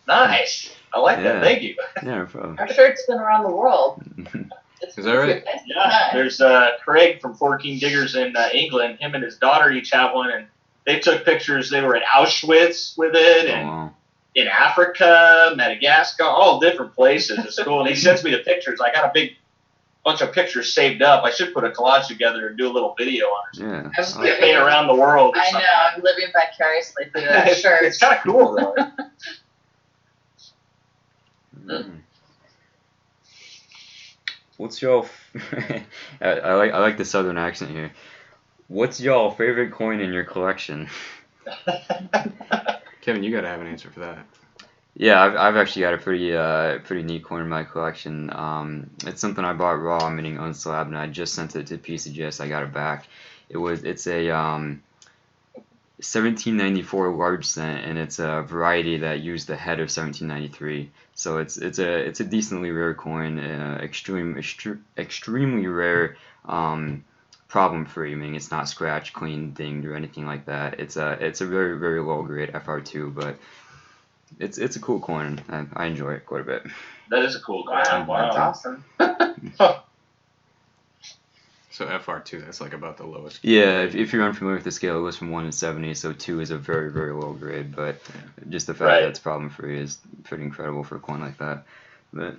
Nice. I like Yeah. that. Thank you. Yeah, no problem. Our shirt's been around the world. Is that right? Yeah. There's Craig from 14 Diggers in England. Him and his daughter each have one, and they took pictures. They were at Auschwitz with it, Oh, and wow. in Africa, Madagascar, all different places. It's cool. And he sends me the pictures. I got a big bunch of pictures saved up. I should put a collage together and do a little video on it. Yeah. I was Get paid around the world. Or I know, something. I'm living vicariously through that shirt. It's kind of cool, though. Mm. What's y'all? I like the southern accent here. What's y'all favorite coin in your collection? Kevin, you got to have an answer for that. Yeah, I've actually got a pretty neat coin in my collection. It's something I bought raw, meaning unslabbed, and I just sent it to PCGS. I got it back. It's a 1794 large cent, and it's a variety that used the head of 1793. So it's a decently rare coin, extremely rare, problem free, meaning it's not scratched, cleaned, dinged, or anything like that. It's a very very low grade FR2, but it's a cool coin. I enjoy it quite a bit. That is a cool coin. Wow, that's awesome. So FR2, that's like about the lowest. Yeah, if you're unfamiliar with the scale, it goes from 1 to 70, so 2 is a very, very low grade, but just the fact that it's problem free is pretty incredible for a coin like that. But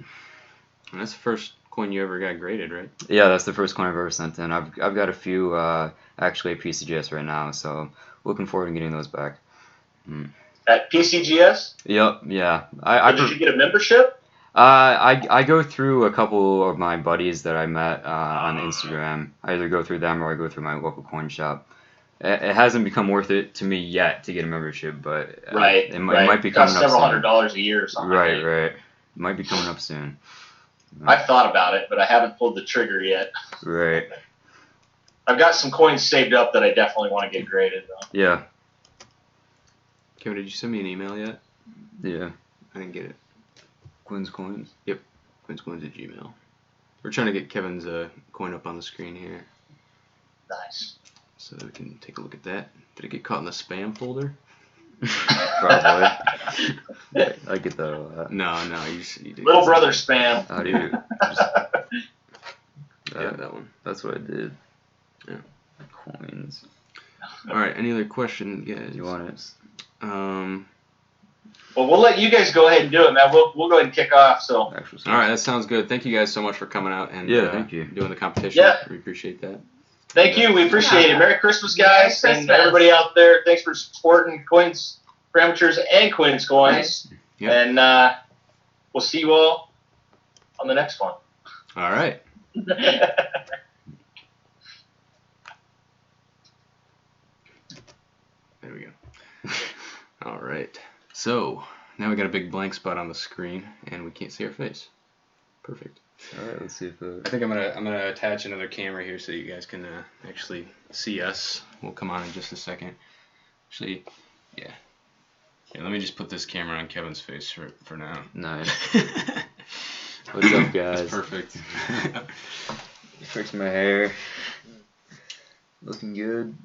And that's the first coin you ever got graded, right? yeah, that's the first coin I've ever sent in. I've got a few actually at PCGS right now, so looking forward to getting those back. At PCGS? Yep, yeah. Did you get a membership? I go through a couple of my buddies that I met on Instagram. I either go through them or I go through my local coin shop. It hasn't become worth it to me yet to get a membership, but it might be coming up several soon. $100s a year or something. Right. It might be coming up soon. I've thought about it, but I haven't pulled the trigger yet. Right. I've got some coins saved up that I definitely want to get graded, though. Yeah. Kevin, did you send me an email yet? Yeah. I didn't get it. Quin's Coins. Yep. Quin's Coins at Gmail. We're trying to get Kevin's coin up on the screen here Nice. so that we can take a look at that. Did it get caught in the spam folder? Probably. I get that a lot. No, you did. Little brother spam. How do you? Yeah, that one. That's what I did. Yeah. Coins. All right. Any other questions, guys? You want it? Well, we'll let you guys go ahead and do it, man. We'll go ahead and kick off. So. Actual All right, that sounds good. Thank you guys so much for coming out and thank you. doing the competition. Yeah. We appreciate that. Thank you. We appreciate it. Merry Christmas, guys. Merry And Christmas. everybody out there, thanks for supporting Coins for Amateurs and Quin's Coins. Yep. And we'll see you all on the next one. All right. There we go. All right. So now we got a big blank spot on the screen and we can't see our face. Perfect. All right. Let's see if I think I'm gonna attach another camera here so you guys can actually see us. We'll come on in just a second. Actually, yeah. Yeah. Let me just put this camera on Kevin's face for now. Nice. What's up, guys? That's perfect. Fix my hair. Looking good.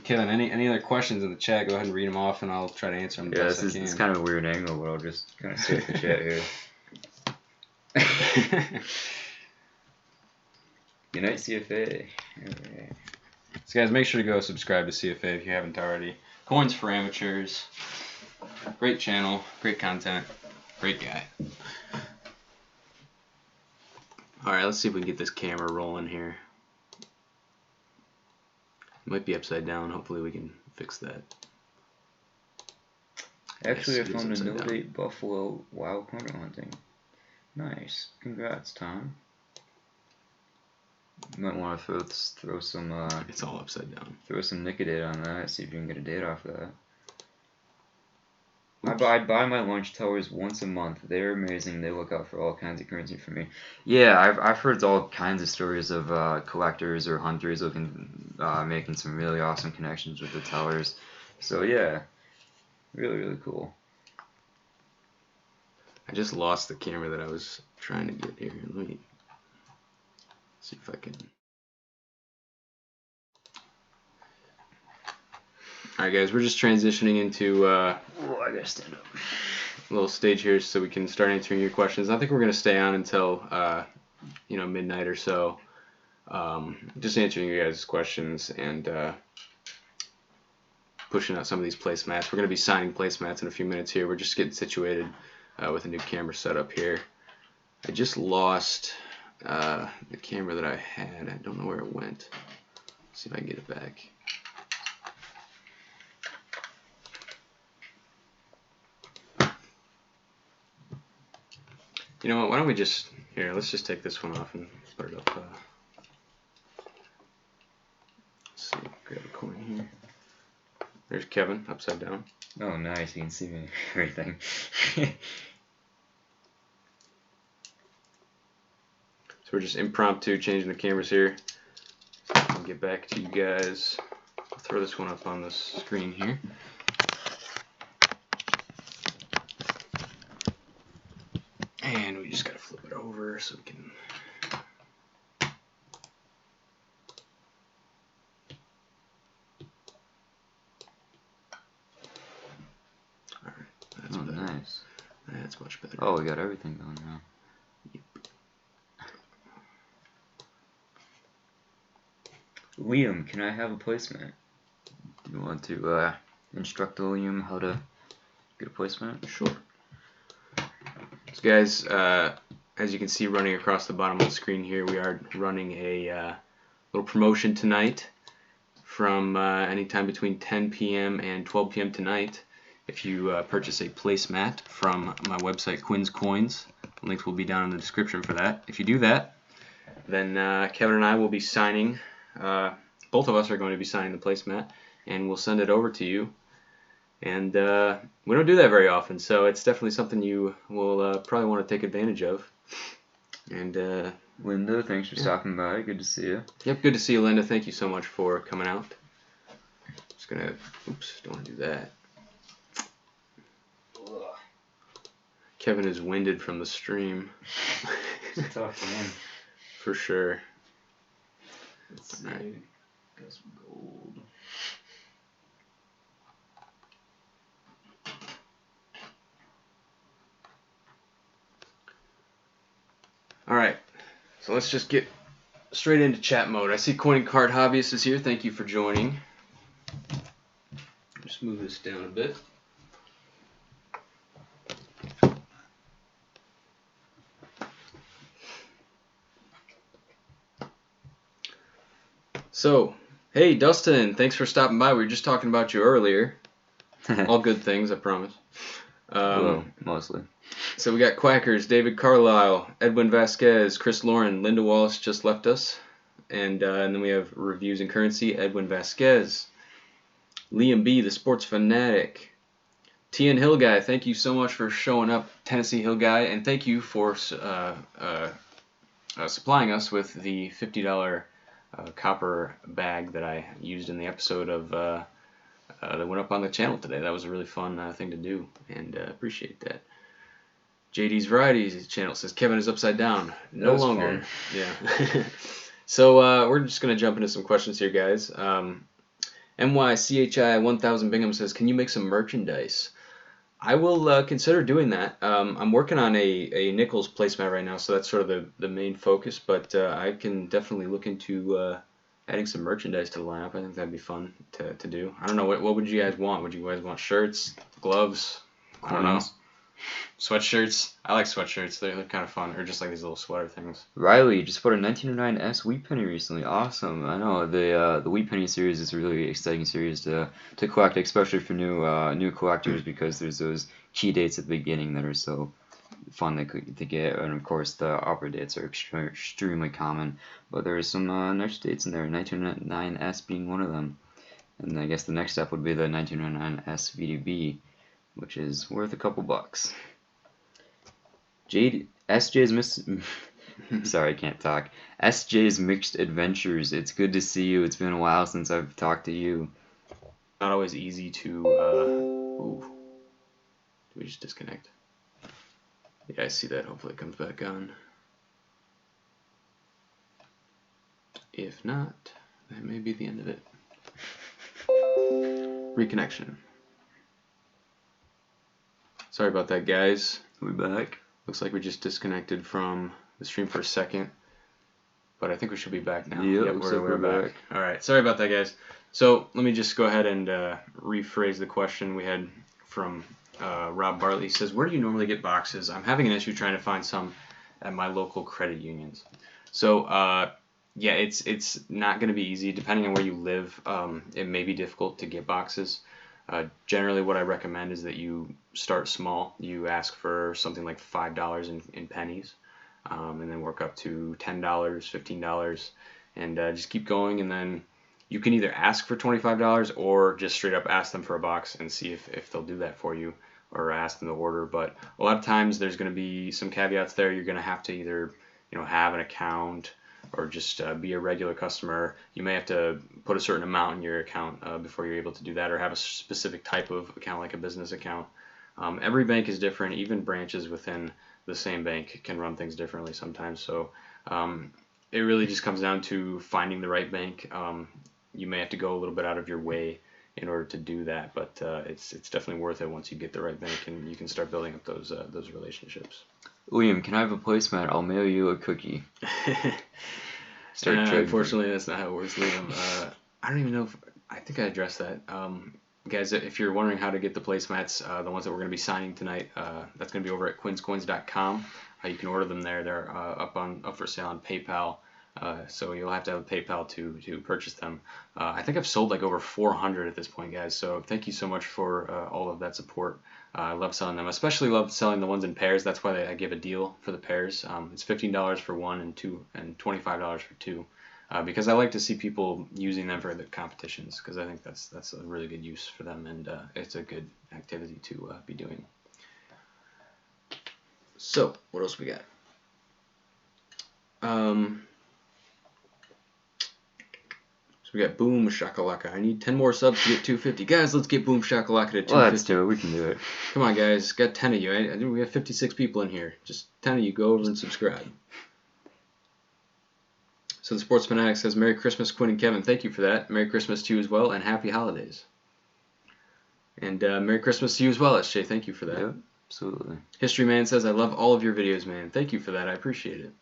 Kevin, any other questions in the chat? Go ahead and read them off, and I'll try to answer them Yeah, best this I can. is kind of a weird angle, but I'll just kind of stay at the chat here. Good night, CFA. Alright. So guys, make sure to go subscribe to CFA if you haven't already. Coins for Amateurs. Great channel, great content, great guy. Alright, let's see if we can get this camera rolling here. It might be upside down. Hopefully we can fix that. Actually, Yes, I found it is a upside down. no-date buffalo wild corner hunting. Nice. Congrats, Tom. You might want to throw some It's all upside down. throw some Nicodate on that. See if you can get a date off of that. I buy my lunch tellers once a month. They're amazing. They look out for all kinds of currency for me. Yeah, I've heard all kinds of stories of collectors or hunters looking making some really awesome connections with the tellers. So yeah, really cool. I just lost the camera that I was trying to get here. Let me see if I can. Alright guys, we're just transitioning into Oh, I gotta stand up. a little stage here so we can start answering your questions. I think we're going to stay on until midnight or so, just answering you guys' questions and pushing out some of these placemats. We're going to be signing placemats in a few minutes here. We're just getting situated with a new camera setup here. I just lost the camera that I had. I don't know where it went. Let's see if I can get it back. You know what, why don't we just, let's just take this one off and put it up. Let's see, grab a coin here. There's Kevin, upside down. Oh, nice. You can see me everything. So we're just impromptu changing the cameras here. I'll get back to you guys. I'll throw this one up on the screen here. And we just gotta flip it over so we can. Alright, that's better. Nice. That's much better. Oh, we got everything going now. Yep. Liam, can I have a placement? You want to instruct Liam how to get a placement? Sure. So guys, as you can see running across the bottom of the screen here, we are running a little promotion tonight from anytime between 10 p.m. and 12 p.m. tonight. If you purchase a placemat from my website, Quin Coins, links will be down in the description for that. If you do that, then Kevin and I will be signing, both of us are going to be signing the placemat, and we'll send it over to you. And we don't do that very often, so it's definitely something you will probably want to take advantage of. And Linda, thanks for stopping by. Good to see you. Yep, good to see you, Linda. Thank you so much for coming out. Just gonna, oops, don't want to do that. Kevin is winded from the stream. It's a tough one. For sure. Let's see. Alright. Got some gold. Alright, so let's just get straight into chat mode. I see Coin and Card Hobbyist is here. Thank you for joining. Just move this down a bit. So, hey Dustin, thanks for stopping by. We were just talking about you earlier. All good things, I promise. Well, mostly. So we got Quackers, David Carlisle, Edwin Vasquez, Chris Lauren, Linda Wallace just left us. And then we have Reviews in Currency, Edwin Vasquez, Liam B, the Sports Fanatic, TN Hill Guy, thank you so much for showing up, Tennessee Hill Guy, and thank you for supplying us with the $50 copper bag that I used in the episode of that went up on the channel today. That was a really fun thing to do, and appreciate that. JD's Varieties channel says Kevin is upside down. No longer. Fun. Yeah. So we're just going to jump into some questions here, guys. MYCHI 1000 Bingham says, can you make some merchandise? I will consider doing that. I'm working on a nickels placemat right now, so that's sort of the main focus. But I can definitely look into adding some merchandise to the lineup. I think that'd be fun to do. I don't know, what would you guys want? Would you guys want shirts, gloves? I don't know. Sweatshirts. I like sweatshirts. They look kind of fun, or just like these little sweater things. Riley just put a 1909S Wheat Penny recently. Awesome. I know the Wheat Penny series is a really exciting series to collect, especially for new collectors, because there's those key dates at the beginning that are so fun to get, and of course the upper dates are extremely common. But there's some nice dates in there. 1909S being one of them, and I guess the next step would be the 1909S VDB, which is worth a couple bucks. Sorry, I can't talk. SJ's Mixed Adventures. It's good to see you. It's been a while since I've talked to you. Not always easy to. Ooh. Did we just disconnect? Yeah, I see that. Hopefully it comes back on. If not, that may be the end of it. Reconnection. Sorry about that, guys. We're back. Looks like we just disconnected from the stream for a second, but I think we should be back now. Yeah, yep, we're back. All right, sorry about that, guys. So let me just go ahead and rephrase the question we had from Rob Bartley. He says, where do you normally get boxes? I'm having an issue trying to find some at my local credit unions. So yeah, it's not going to be easy. Depending on where you live, it may be difficult to get boxes. Generally, what I recommend is that you start small. You ask for something like $5 in pennies, and then work up to $10, $15, and just keep going. And then you can either ask for $25 or just straight up ask them for a box and see if they'll do that for you, or ask them to order. But a lot of times there's going to be some caveats there. You're going to have to either have an account or just be a regular customer. You may have to put a certain amount in your account before you're able to do that, or have a specific type of account, like a business account. Every bank is different. Even branches within the same bank can run things differently sometimes. So it really just comes down to finding the right bank. You may have to go a little bit out of your way in order to do that, but it's definitely worth it once you get the right bank and you can start building up those relationships. Liam, can I have a placemat? I'll mail you a cookie. Unfortunately, that's not how it works, Liam. I don't even know if I think I addressed that. Guys, if you're wondering how to get the placemats, the ones that we're going to be signing tonight, that's going to be over at quinscoins.com. You can order them there. They're up for sale on PayPal. So you'll have to have a PayPal to purchase them. I think I've sold like over 400 at this point, guys. So thank you so much for all of that support. I love selling them. Especially love selling the ones in pairs. That's why I give a deal for the pairs. It's $15 for one and two, and $25 for two. Because I like to see people using them for the competitions, because I think that's a really good use for them, and it's a good activity to be doing. So what else we got? We got Boom Shakalaka. I need 10 more subs to get 250. Guys, let's get Boom Shakalaka to 250. Let's do it. We can do it. Come on, guys. Got 10 of you. I think we have 56 people in here. Just 10 of you. Go over and subscribe. So the Sports Fanatic says, Merry Christmas, Quin and Kevin. Thank you for that. Merry Christmas to you as well, and Happy Holidays. And Merry Christmas to you as well, SJ. Thank you for that. Yep, absolutely. History Man says, I love all of your videos, man. Thank you for that. I appreciate it.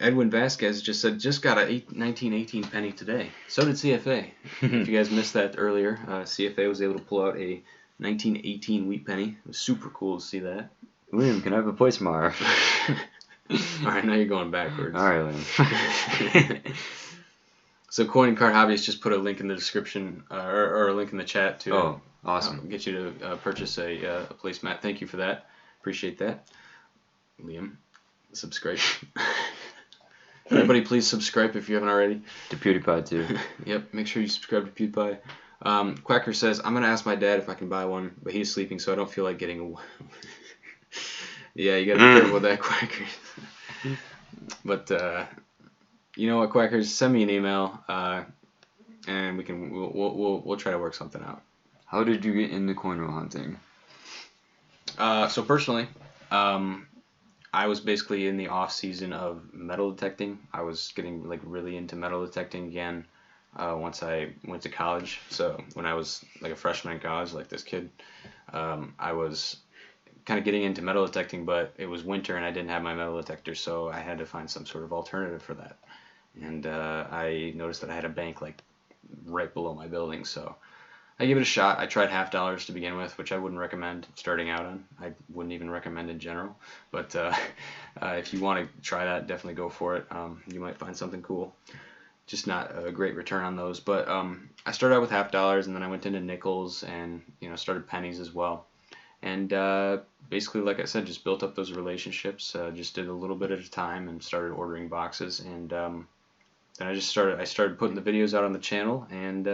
Edwin Vasquez just said, just got a 1918 penny today. So did CFA. If you guys missed that earlier, CFA was able to pull out a 1918 wheat penny. It was super cool to see that. William, can I have a place tomorrow? Alright, now you're going backwards. Alright, William. So Coin Card Hobbyist just put a link in the description, or a link in the chat to awesome. Get you to purchase a placemat. Thank you for that. Appreciate that. Liam, subscribe. Everybody, please subscribe if you haven't already. To PewDiePie, too. Yep, make sure you subscribe to PewDiePie. Quacker says, I'm going to ask my dad if I can buy one, but he's sleeping, so I don't feel like getting a one. Yeah, you got to be careful with that, Quacker. But, you know what, Quackers? Send me an email, and we'll try to work something out. How did you get into coin roll hunting? So personally, I was basically in the off season of metal detecting. I was getting like really into metal detecting again once I went to college. So when I was like a freshman in college, like this kid, I was kind of getting into metal detecting, but it was winter and I didn't have my metal detector, so I had to find some sort of alternative for that. And I noticed that I had a bank like right below my building, so I gave it a shot. I tried $50 to begin with, which I wouldn't recommend starting out on. I wouldn't even recommend in general. But if you want to try that, definitely go for it. You might find something cool. Just not a great return on those. But I started out with $50, and then I went into nickels and started pennies as well. And basically, like I said, just built up those relationships. Just did a little bit at a time and started ordering boxes. And then I started putting the videos out on the channel, and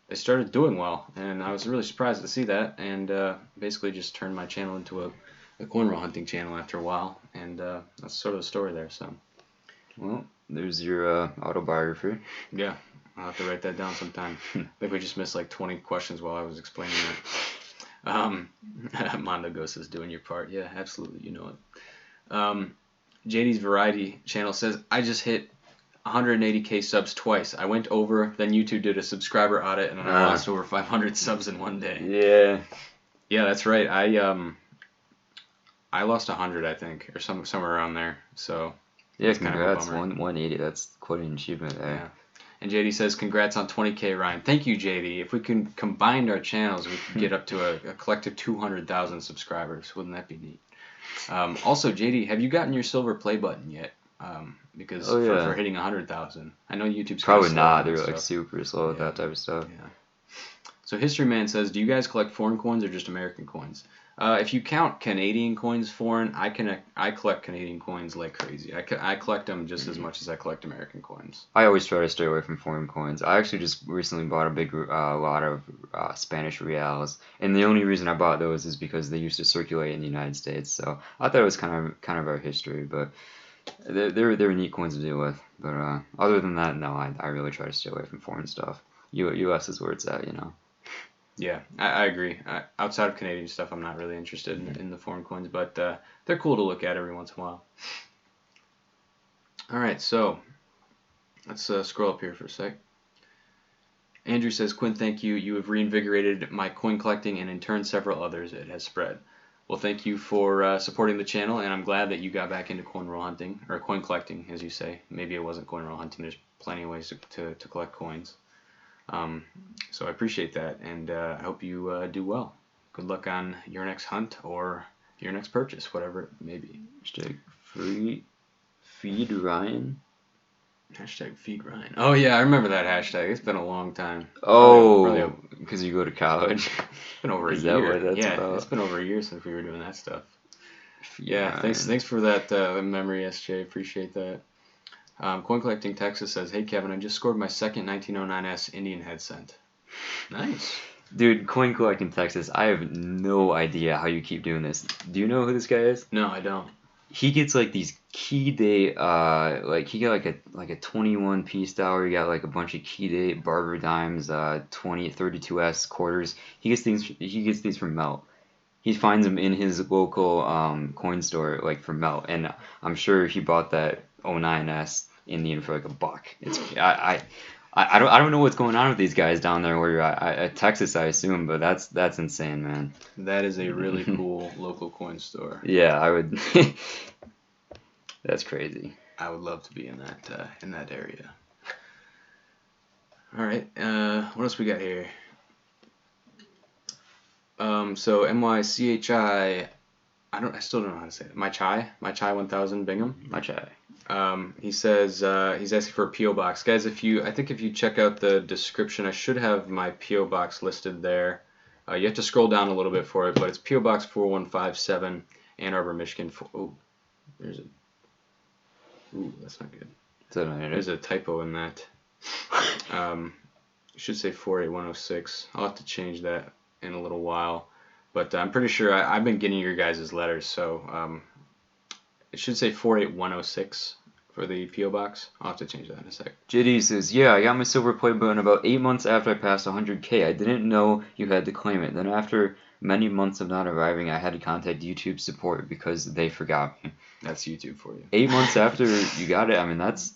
they started doing well. And I was really surprised to see that. And basically just turned my channel into a corn roll hunting channel after a while. And that's sort of the story there. So, well, there's your autobiography. Yeah, I'll have to write that down sometime. I think we just missed like 20 questions while I was explaining that. Mondo Ghost is doing your part. Yeah, absolutely. You know it. JD's Variety channel says, I just hit 180k subs twice. I went over, then YouTube did a subscriber audit, and I lost over 500 subs in one day. Yeah. Yeah, that's right. I lost 100, I think, or somewhere around there. So yeah, it's congrats. 180. That's quite an achievement there. Yeah. And JD says, congrats on 20k, Ryan. Thank you, JD. If we can combine our channels, we could get up to a collective 200,000 subscribers. Wouldn't that be neat? Also, JD, have you gotten your silver play button yet? Because for hitting 100,000, I know YouTube's probably not. They're like super slow with that type of stuff. Yeah. So History Man says, do you guys collect foreign coins or just American coins? If you count Canadian coins foreign, I collect Canadian coins like crazy. I collect them just as much as I collect American coins. I always try to stay away from foreign coins. I actually just recently bought a big lot of Spanish reals, and the only reason I bought those is because they used to circulate in the United States. So I thought it was kind of our history, but they're neat coins to deal with. But other than that, no, I really try to stay away from foreign stuff. U.S. is where it's at, Yeah, I agree. Outside of Canadian stuff, I'm not really interested in the foreign coins, but they're cool to look at every once in a while. All right, so let's scroll up here for a sec. Andrew says, Quinn, thank you. You have reinvigorated my coin collecting and in turn several others. It has spread. Well, thank you for supporting the channel, and I'm glad that you got back into coin roll hunting, or coin collecting, as you say. Maybe it wasn't coin roll hunting. There's plenty of ways to collect coins. So I appreciate that, and I hope you do well. Good luck on your next hunt or your next purchase, whatever it may be. Hashtag feed Ryan. Hashtag feed Ryan. Oh yeah, I remember that hashtag. It's been a long time. Oh, because you go to college. It's been over a year. Is that what that's about? It's been over a year since we were doing that stuff. Feed Yeah, Ryan. thanks for that memory, SJ. Appreciate that. Coin Collecting Texas says, hey Kevin, I just scored my second 1909S Indian head scent. Nice. Dude, Coin Collecting Texas, I have no idea how you keep doing this. Do you know who this guy is? No, I don't. He gets like these key date, like he got like a 21 piece dollar. He got like a bunch of key date barber dimes, 32S quarters. He gets these from Melt. He finds them in his local coin store, like for Melt, and I'm sure he bought that 09S Indian for like $1. It's I don't know what's going on with these guys down there where you're at Texas, I assume, but that's insane, man. That is a really cool local coin store. Yeah, I would. That's crazy. I would love to be in that area. All right, what else we got here? So MYCHI, I still don't know how to say it. My Chai 1000 Bingham. My Chai. He says he's asking for a PO box, guys. If you check out the description, I should have my PO box listed there. You have to scroll down a little bit for it, but it's PO Box 4157, Ann Arbor, Michigan. That's not good. There's a typo in that. It should say 48106. I'll have to change that in a little while, but I'm pretty sure I've been getting your guys' letters, so it should say 48106 for the PO box. I'll have to change that in a sec. JD says, yeah, I got my silver play button about 8 months after I passed 100K. I didn't know you had to claim it. Then after many months of not arriving, I had to contact YouTube support because they forgot me. That's YouTube for you. 8 months after you got it, I mean, that's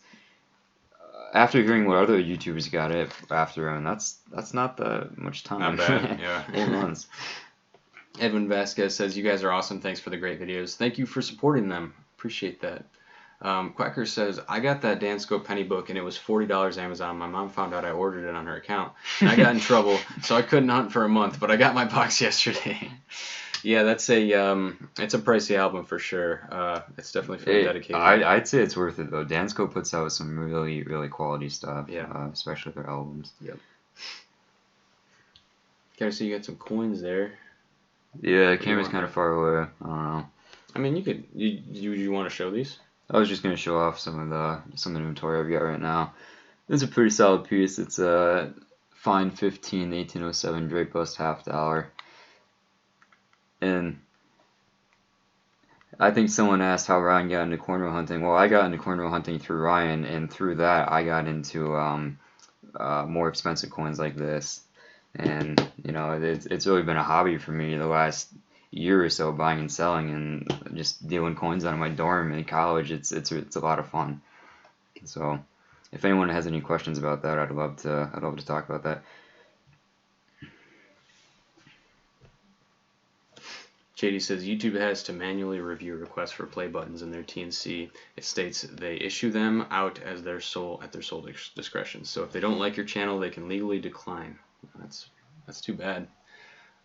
after hearing what other YouTubers got it after, I mean, that's not that much time. Not bad, yeah. 8 months. Edwin Vasquez says, you guys are awesome. Thanks for the great videos. Thank you for supporting them. Appreciate that. Quacker says, I got that Dansco penny book and it was $40 Amazon. My mom found out I ordered it on her account. And I got in trouble, so I couldn't hunt for a month, but I got my box yesterday. Yeah, that's it's a pricey album for sure. It's definitely for the dedicated. I'd say it's worth it though. Dansco puts out some really, really quality stuff. Yeah. Especially their albums. Yep. Okay, so you got some coins there. Yeah, the camera's kind of far away. I don't know. I mean, you want to show these? I was just gonna show off some of the inventory I've got right now. It's a pretty solid piece. It's a fine 15 1807 Drake bust $50. And I think someone asked how Ryan got into cornrow hunting. Well, I got into cornrow hunting through Ryan, and through that I got into more expensive coins like this. And you know, it's really been a hobby for me the last year or so, buying and selling and just dealing coins out of my dorm in college. It's a lot of fun. So if anyone has any questions about that, I'd love to talk about that. JD says YouTube has to manually review requests for play buttons in their TNC. It states they issue them out as their sole discretion. So if they don't like your channel, they can legally decline. That's too bad.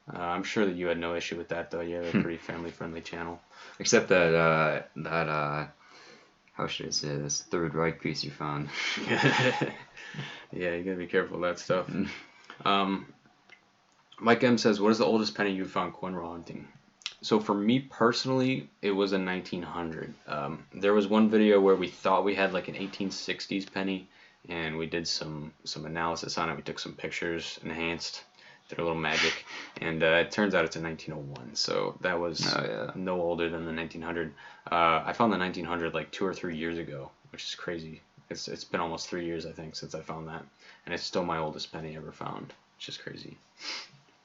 I'm sure that you had no issue with that though. You have a pretty family-friendly channel. Except that how should I say this? Third Reich piece you found. Yeah, you gotta be careful of that stuff. Mike M says, "What is the oldest penny you found cornrow hunting?" So for me personally, it was a 1900. There was one video where we thought we had like an 1860s penny, and we did some analysis on it. We took some pictures, enhanced, did a little magic, and it turns out it's a 1901. So that was no older than the 1900. I found the 1900 like 2 or 3 years ago, which is crazy. It's been almost 3 years I think since I found that, and it's still my oldest penny ever found, which is crazy.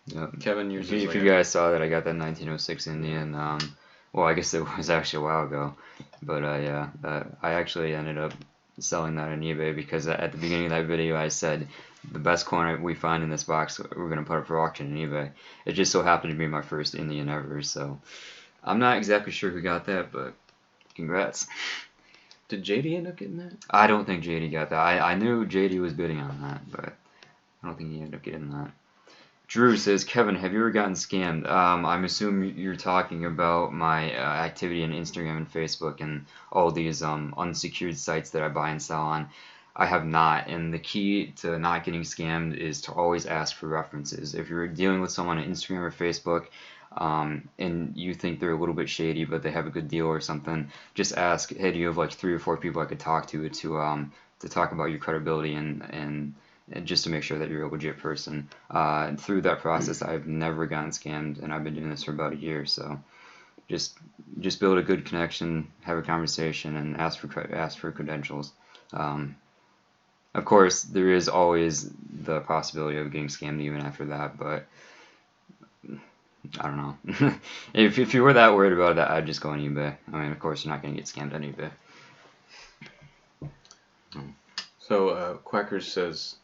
Yep. Kevin, if you guys saw that, I got that 1906 Indian. Well, I guess it was actually a while ago, but I actually ended up selling that on eBay because at the beginning of that video I said the best coin we find in this box we're gonna put up for auction on eBay. It just so happened to be my first Indian ever, so I'm not exactly sure who got that, but congrats. Did JD end up getting that? I don't think JD got that. I knew JD was bidding on that, but I don't think he ended up getting that. Drew says, Kevin, have you ever gotten scammed? I'm assuming you're talking about my activity on Instagram and Facebook and all these unsecured sites that I buy and sell on. I have not, and the key to not getting scammed is to always ask for references. If you're dealing with someone on Instagram or Facebook and you think they're a little bit shady but they have a good deal or something, just ask, hey, do you have like 3 or 4 people I could talk to talk about your credibility and just to make sure that you're a legit person. Through that process, I've never gotten scammed, and I've been doing this for about a year. So, just build a good connection, have a conversation, and ask for credentials. Of course, there is always the possibility of getting scammed even after that, but I don't know. if you were that worried about that, I'd just go on eBay. I mean, of course, you're not going to get scammed on eBay. So, Quackers says,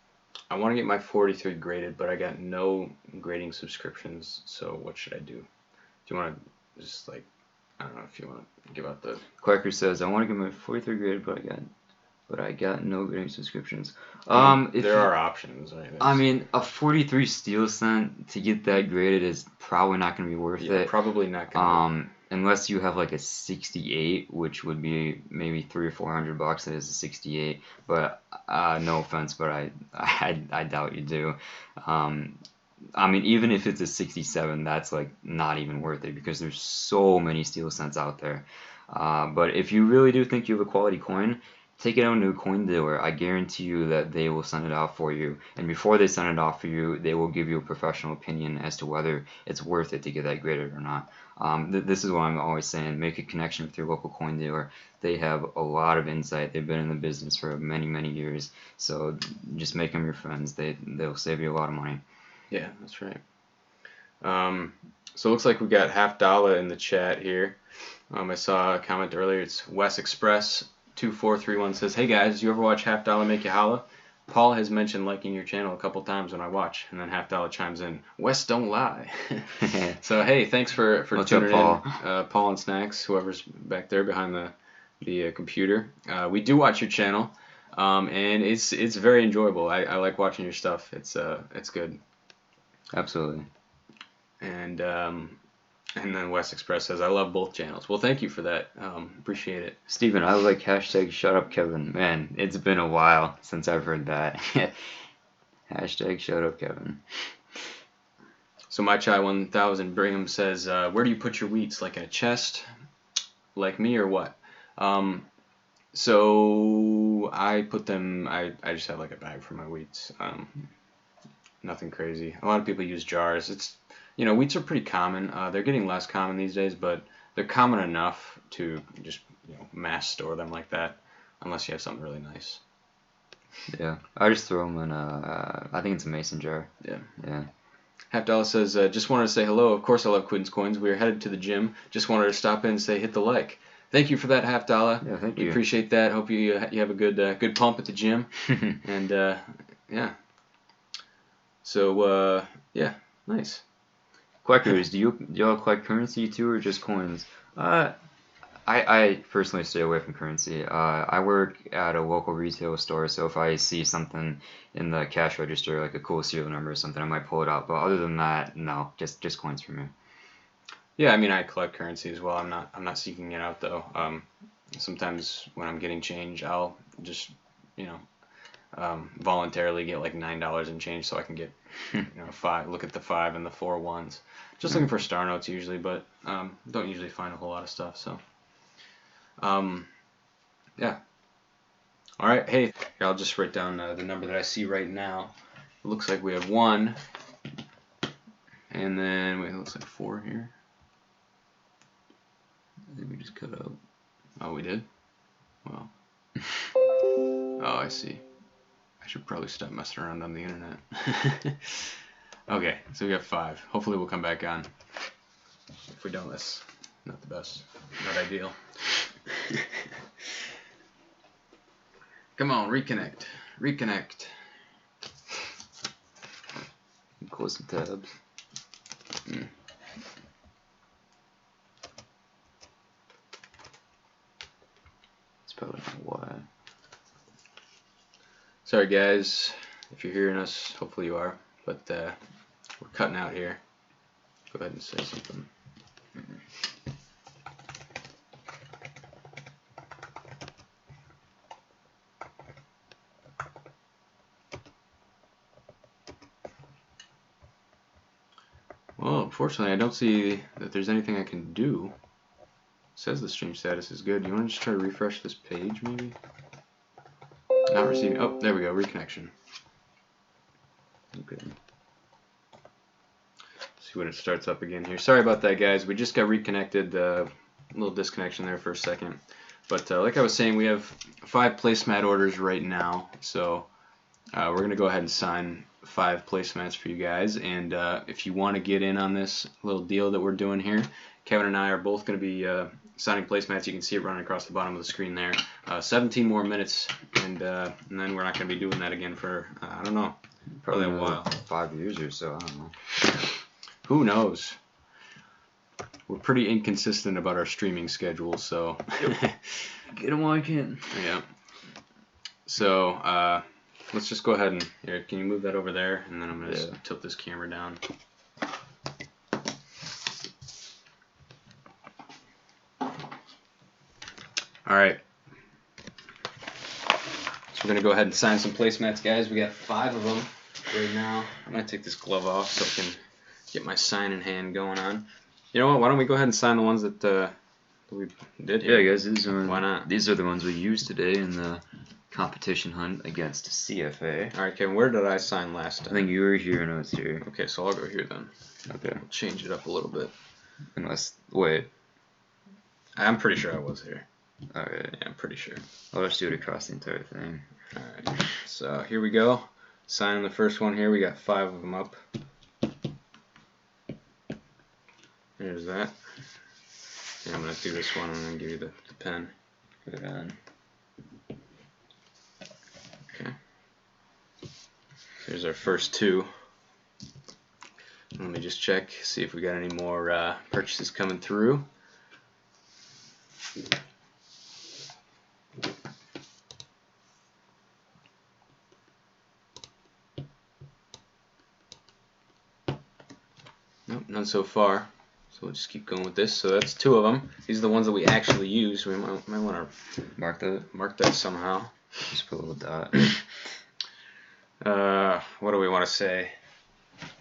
I want to get my 43 graded, but I got no grading subscriptions, so what should I do? Do you want to just like, I don't know if you want to give out the... Quacker says, I want to get my 43 graded, but I got no grading subscriptions. There are options. Right? I mean, a 43 steel cent to get that graded is probably not going to be worth it. Probably not going to unless you have like a 68, which would be maybe $300 or $400. That is a 68, but no offense, but I doubt you do. I mean, even if it's a 67, that's like not even worth it because there's so many steel cents out there. But if you really do think you have a quality coin, take it out to a coin dealer. I guarantee you that they will send it off for you. And before they send it off for you, they will give you a professional opinion as to whether it's worth it to get that graded or not. This is what I'm always saying. Make a connection with your local coin dealer. They have a lot of insight. They've been in the business for many, many years. So just make them your friends. They'll save you a lot of money. Yeah, that's right. So it looks like we got $50 in the chat here. I saw a comment earlier. It's Wes Express 2431 says, hey guys, you ever watch $50 Make You Holla? Paul has mentioned liking your channel a couple times when I watch, and then Half Dollar chimes in, West don't lie. So hey, thanks for tuning Paul? in, Paul and Snacks, whoever's back there behind the computer. We do watch your channel, and it's very enjoyable. I like watching your stuff. It's good. Absolutely. And then West Express says, I love both channels. Well, thank you for that. Appreciate it. Steven, I like hashtag shut up Kevin. Man, it's been a while since I've heard that. Hashtag shut up Kevin. So my Chai 1000 Brigham says, where do you put your wheats? Like in a chest? Like me or what? So I put them, I just have like a bag for my wheats. Nothing crazy. A lot of people use jars. Wheats are pretty common. They're getting less common these days, but they're common enough to just mass store them like that, unless you have something really nice. Yeah, I just throw them in I think it's a mason jar. Yeah. Half Dollar says, just wanted to say hello. Of course I love Quin's Coins. We are headed to the gym. Just wanted to stop in and say hit the like. Thank you for that, Half Dollar. Yeah, thank we you. Appreciate that. Hope you have a good pump at the gym. And yeah. So yeah, nice. Collectors, do y'all collect currency too, or just coins? I personally stay away from currency. I work at a local retail store, so if I see something in the cash register, like a cool serial number or something, I might pull it out. But other than that, no, just coins for me. Yeah, I mean, I collect currency as well. I'm not seeking it out though. Sometimes when I'm getting change, I'll just voluntarily get like $9 in change so I can get five. Look at the 5 and the 4 ones. Just looking for star notes usually, but don't usually find a whole lot of stuff. So yeah. All right. Hey, I'll just write down the number that I see right now. It looks like we have 1, and then it looks like 4 here. I think we just cut out. Oh, we did? Well. Oh, I see. I should probably stop messing around on the internet. Okay, so we got 5. Hopefully we'll come back on. If we don't, that's not the best. Not ideal. Come on, reconnect. Reconnect. Close the tabs. It's probably not why. Sorry guys, if you're hearing us, hopefully you are, but we're cutting out here. Go ahead and say something. Well, unfortunately, I don't see that there's anything I can do. It says the stream status is good. You want to just try to refresh this page, maybe? Not receiving. Oh, there we go. Reconnection. Okay. See when it starts up again here. Sorry about that, guys. We just got reconnected. A little disconnection there for a second. But like I was saying, we have 5 placemat orders right now. So we're going to go ahead and sign 5 placemats for you guys. And if you want to get in on this little deal that we're doing here, Kevin and I are both going to be signing placemats. You can see it running across the bottom of the screen there. 17 more minutes, and then we're not going to be doing that again for, I don't know, probably a while. 5 years or so, I don't know. Who knows? We're pretty inconsistent about our streaming schedule, so. Get them while I can. Yeah. So, let's just go ahead and, here, can you move that over there? And then I'm going to tilt this camera down. Alright. So we're going to go ahead and sign some placemats, guys. We got 5 of them right now. I'm going to take this glove off so I can get my signing hand going on. You know what? Why don't we go ahead and sign the ones that we did here? Yeah, guys. Why not? These are the ones we used today in the competition hunt against CFA. Alright, Kevin, where did I sign last time? I think you were here and I was here. Okay, so I'll go here then. Okay. We'll change it up a little bit. Unless, wait. I'm pretty sure I was here. Alright. Yeah, I'm pretty sure. I'll just do it across the entire thing. Alright, so here we go. Signing the first one here. We got 5 of them up. There's that. And I'm going to do this one and then give you the pen. Good on. Okay. Here's our first two. Let me just check, see if we got any more purchases coming through. Nope, none so far. So we'll just keep going with this. So that's two of them. These are the ones that we actually use. We might want to mark that somehow. Just put a little dot. What do we want to say?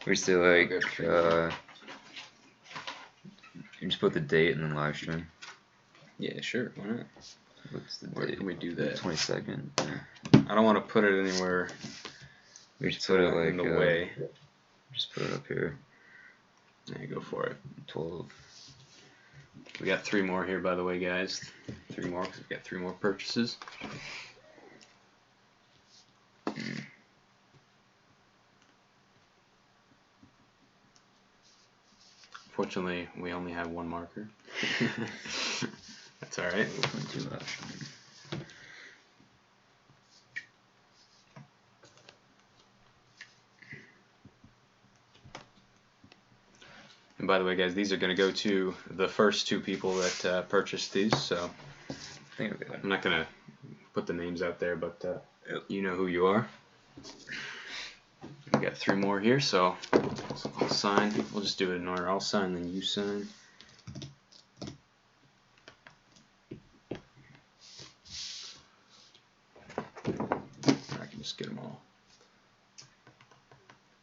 We say like you just put the date and then live stream. Yeah, sure. Why not? What's the Where date? can we do that? 22nd. I don't want to put it anywhere. We just put it like in the way. Just put it up here. Yeah, go for it. 12. We got 3 more here, by the way, guys. 3 more because we've got 3 more purchases. Fortunately, we only have 1 marker. That's alright. And by the way, guys, these are going to go to the first 2 people that purchased these, so I'm not going to put the names out there, but you know who you are. We got 3 more here, so I'll sign. We'll just do it in order. I'll sign, then you sign. I can just get them all.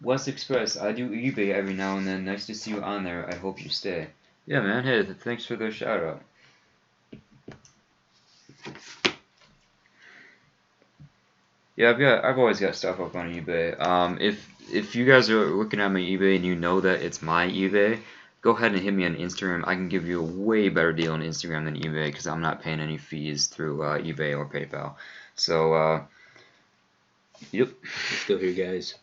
West Express, I do eBay every now and then. Nice to see you on there. I hope you stay. Yeah, man. Hey, thanks for the shout out. Yeah, I've always got stuff up on eBay. If you guys are looking at my eBay and you know that it's my eBay, go ahead and hit me on Instagram. I can give you a way better deal on Instagram than eBay because I'm not paying any fees through eBay or PayPal. So, yep. Let's go here, guys.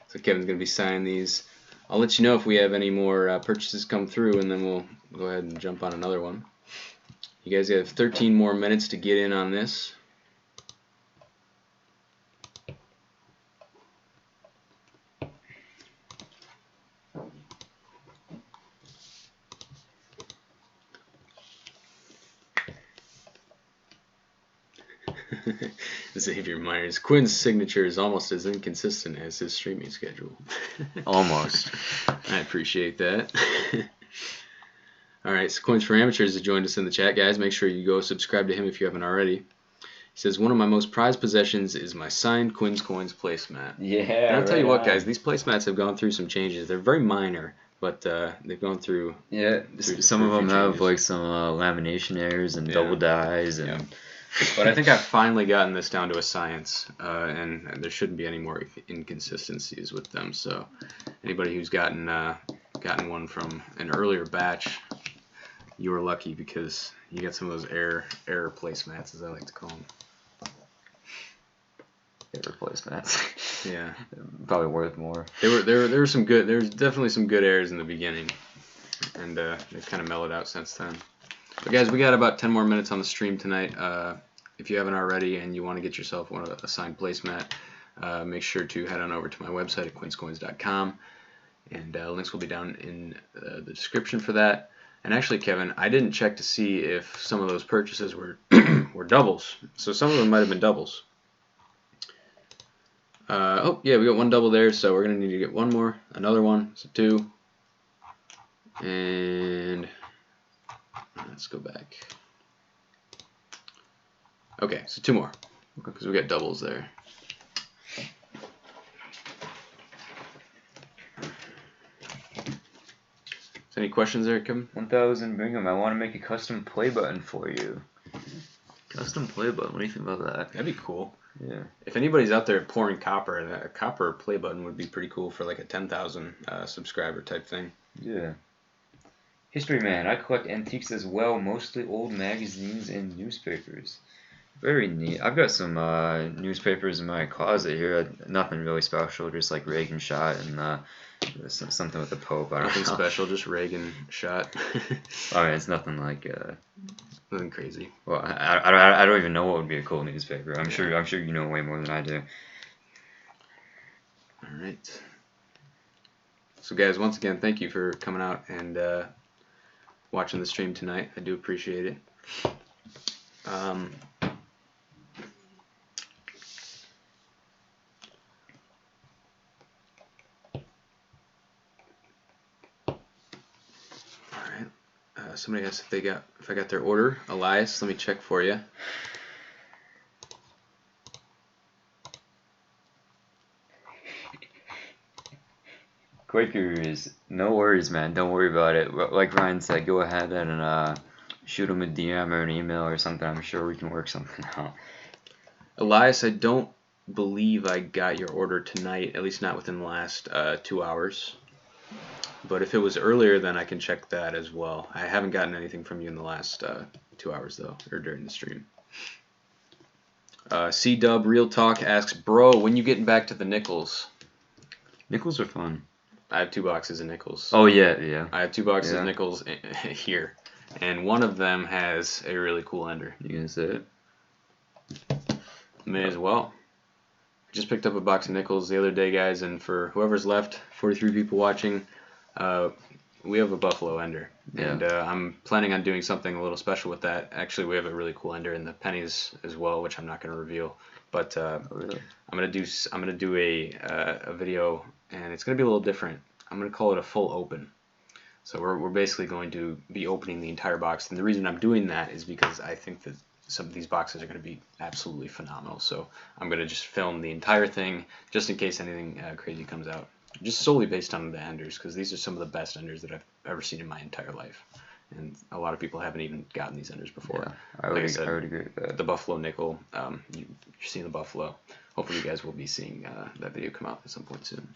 So Kevin's going to be signing these. I'll let you know if we have any more purchases come through, and then we'll go ahead and jump on another one. You guys have 13 more minutes to get in on this. Xavier Myers. Quin's signature is almost as inconsistent as his streaming schedule. Almost. I appreciate that. Alright, so Coins for Amateurs has joined us in the chat, guys. Make sure you go subscribe to him if you haven't already. He says, one of my most prized possessions is my signed Quin Coins placemat. Yeah, and I'll tell you what, guys, these placemats have gone through some changes. They're very minor, but they've gone through... Yeah, some of them have like some lamination errors and double dyes and... Yeah. But I think I've finally gotten this down to a science, and there shouldn't be any more inconsistencies with them. So anybody who's gotten one from an earlier batch, you were lucky because you got some of those error placemats, as I like to call them. Error placemats. Yeah. Probably worth more. There were some good. There's definitely some good errors in the beginning, and they've kind of mellowed out since then. But guys, we got about 10 more minutes on the stream tonight. If you haven't already and you want to get yourself a signed placemat, make sure to head on over to my website at quinscoins.com, and links will be down in the description for that. And actually, Kevin, I didn't check to see if some of those purchases were were doubles. So some of them might have been doubles. Oh, yeah, we got 1 double there, so we're going to need to get 1 more, another one, so 2, and... let's go back. Okay, so 2 more, because we got doubles there. So any questions there, Kevin? 1000 Bingham, I want to make a custom play button for you. Custom play button, what do you think about that? That'd be cool. Yeah. If anybody's out there pouring copper, a copper play button would be pretty cool for like a 10,000 subscriber type thing. Yeah. History man, I collect antiques as well, mostly old magazines and newspapers. Very neat. I've got some newspapers in my closet here. Nothing really special, just like Reagan shot and something with the Pope. I don't Nothing know. special, just Reagan shot. I mean, it's nothing like. Nothing crazy. Well, I don't even know what would be a cool newspaper. I'm sure you know way more than I do. All right. So guys, once again, thank you for coming out and watching the stream tonight. I do appreciate it. Somebody asked if I got their order. Elias, let me check for you. Quakers, no worries, man. Don't worry about it. Like Ryan said, go ahead and shoot him a DM or an email or something. I'm sure we can work something out. Elias, I don't believe I got your order tonight, at least not within the last 2 hours. But if it was earlier, then I can check that as well. I haven't gotten anything from you in the last 2 hours, though, or during the stream. C-Dub Real Talk asks, bro, when you getting back to the nickels? Nickels are fun. I have 2 boxes of nickels. Oh, yeah. I have 2 boxes of nickels here. And one of them has a really cool ender. You gonna say it? May as well. Just picked up a box of nickels the other day, guys, and for whoever's left, 43 people watching, we have a buffalo ender. Yeah. And I'm planning on doing something a little special with that. Actually, we have a really cool ender in the pennies as well, which I'm not going to reveal. But really? I'm gonna do a video, and it's gonna be a little different. I'm gonna call it a full open. So we're basically going to be opening the entire box, and the reason I'm doing that is because I think that some of these boxes are going to be absolutely phenomenal. So I'm going to just film the entire thing just in case anything crazy comes out. Just solely based on the enders, because these are some of the best enders that I've ever seen in my entire life. And a lot of people haven't even gotten these enders before. Yeah, I would agree with that. The buffalo nickel, you're seeing the buffalo. Hopefully you guys will be seeing that video come out at some point soon.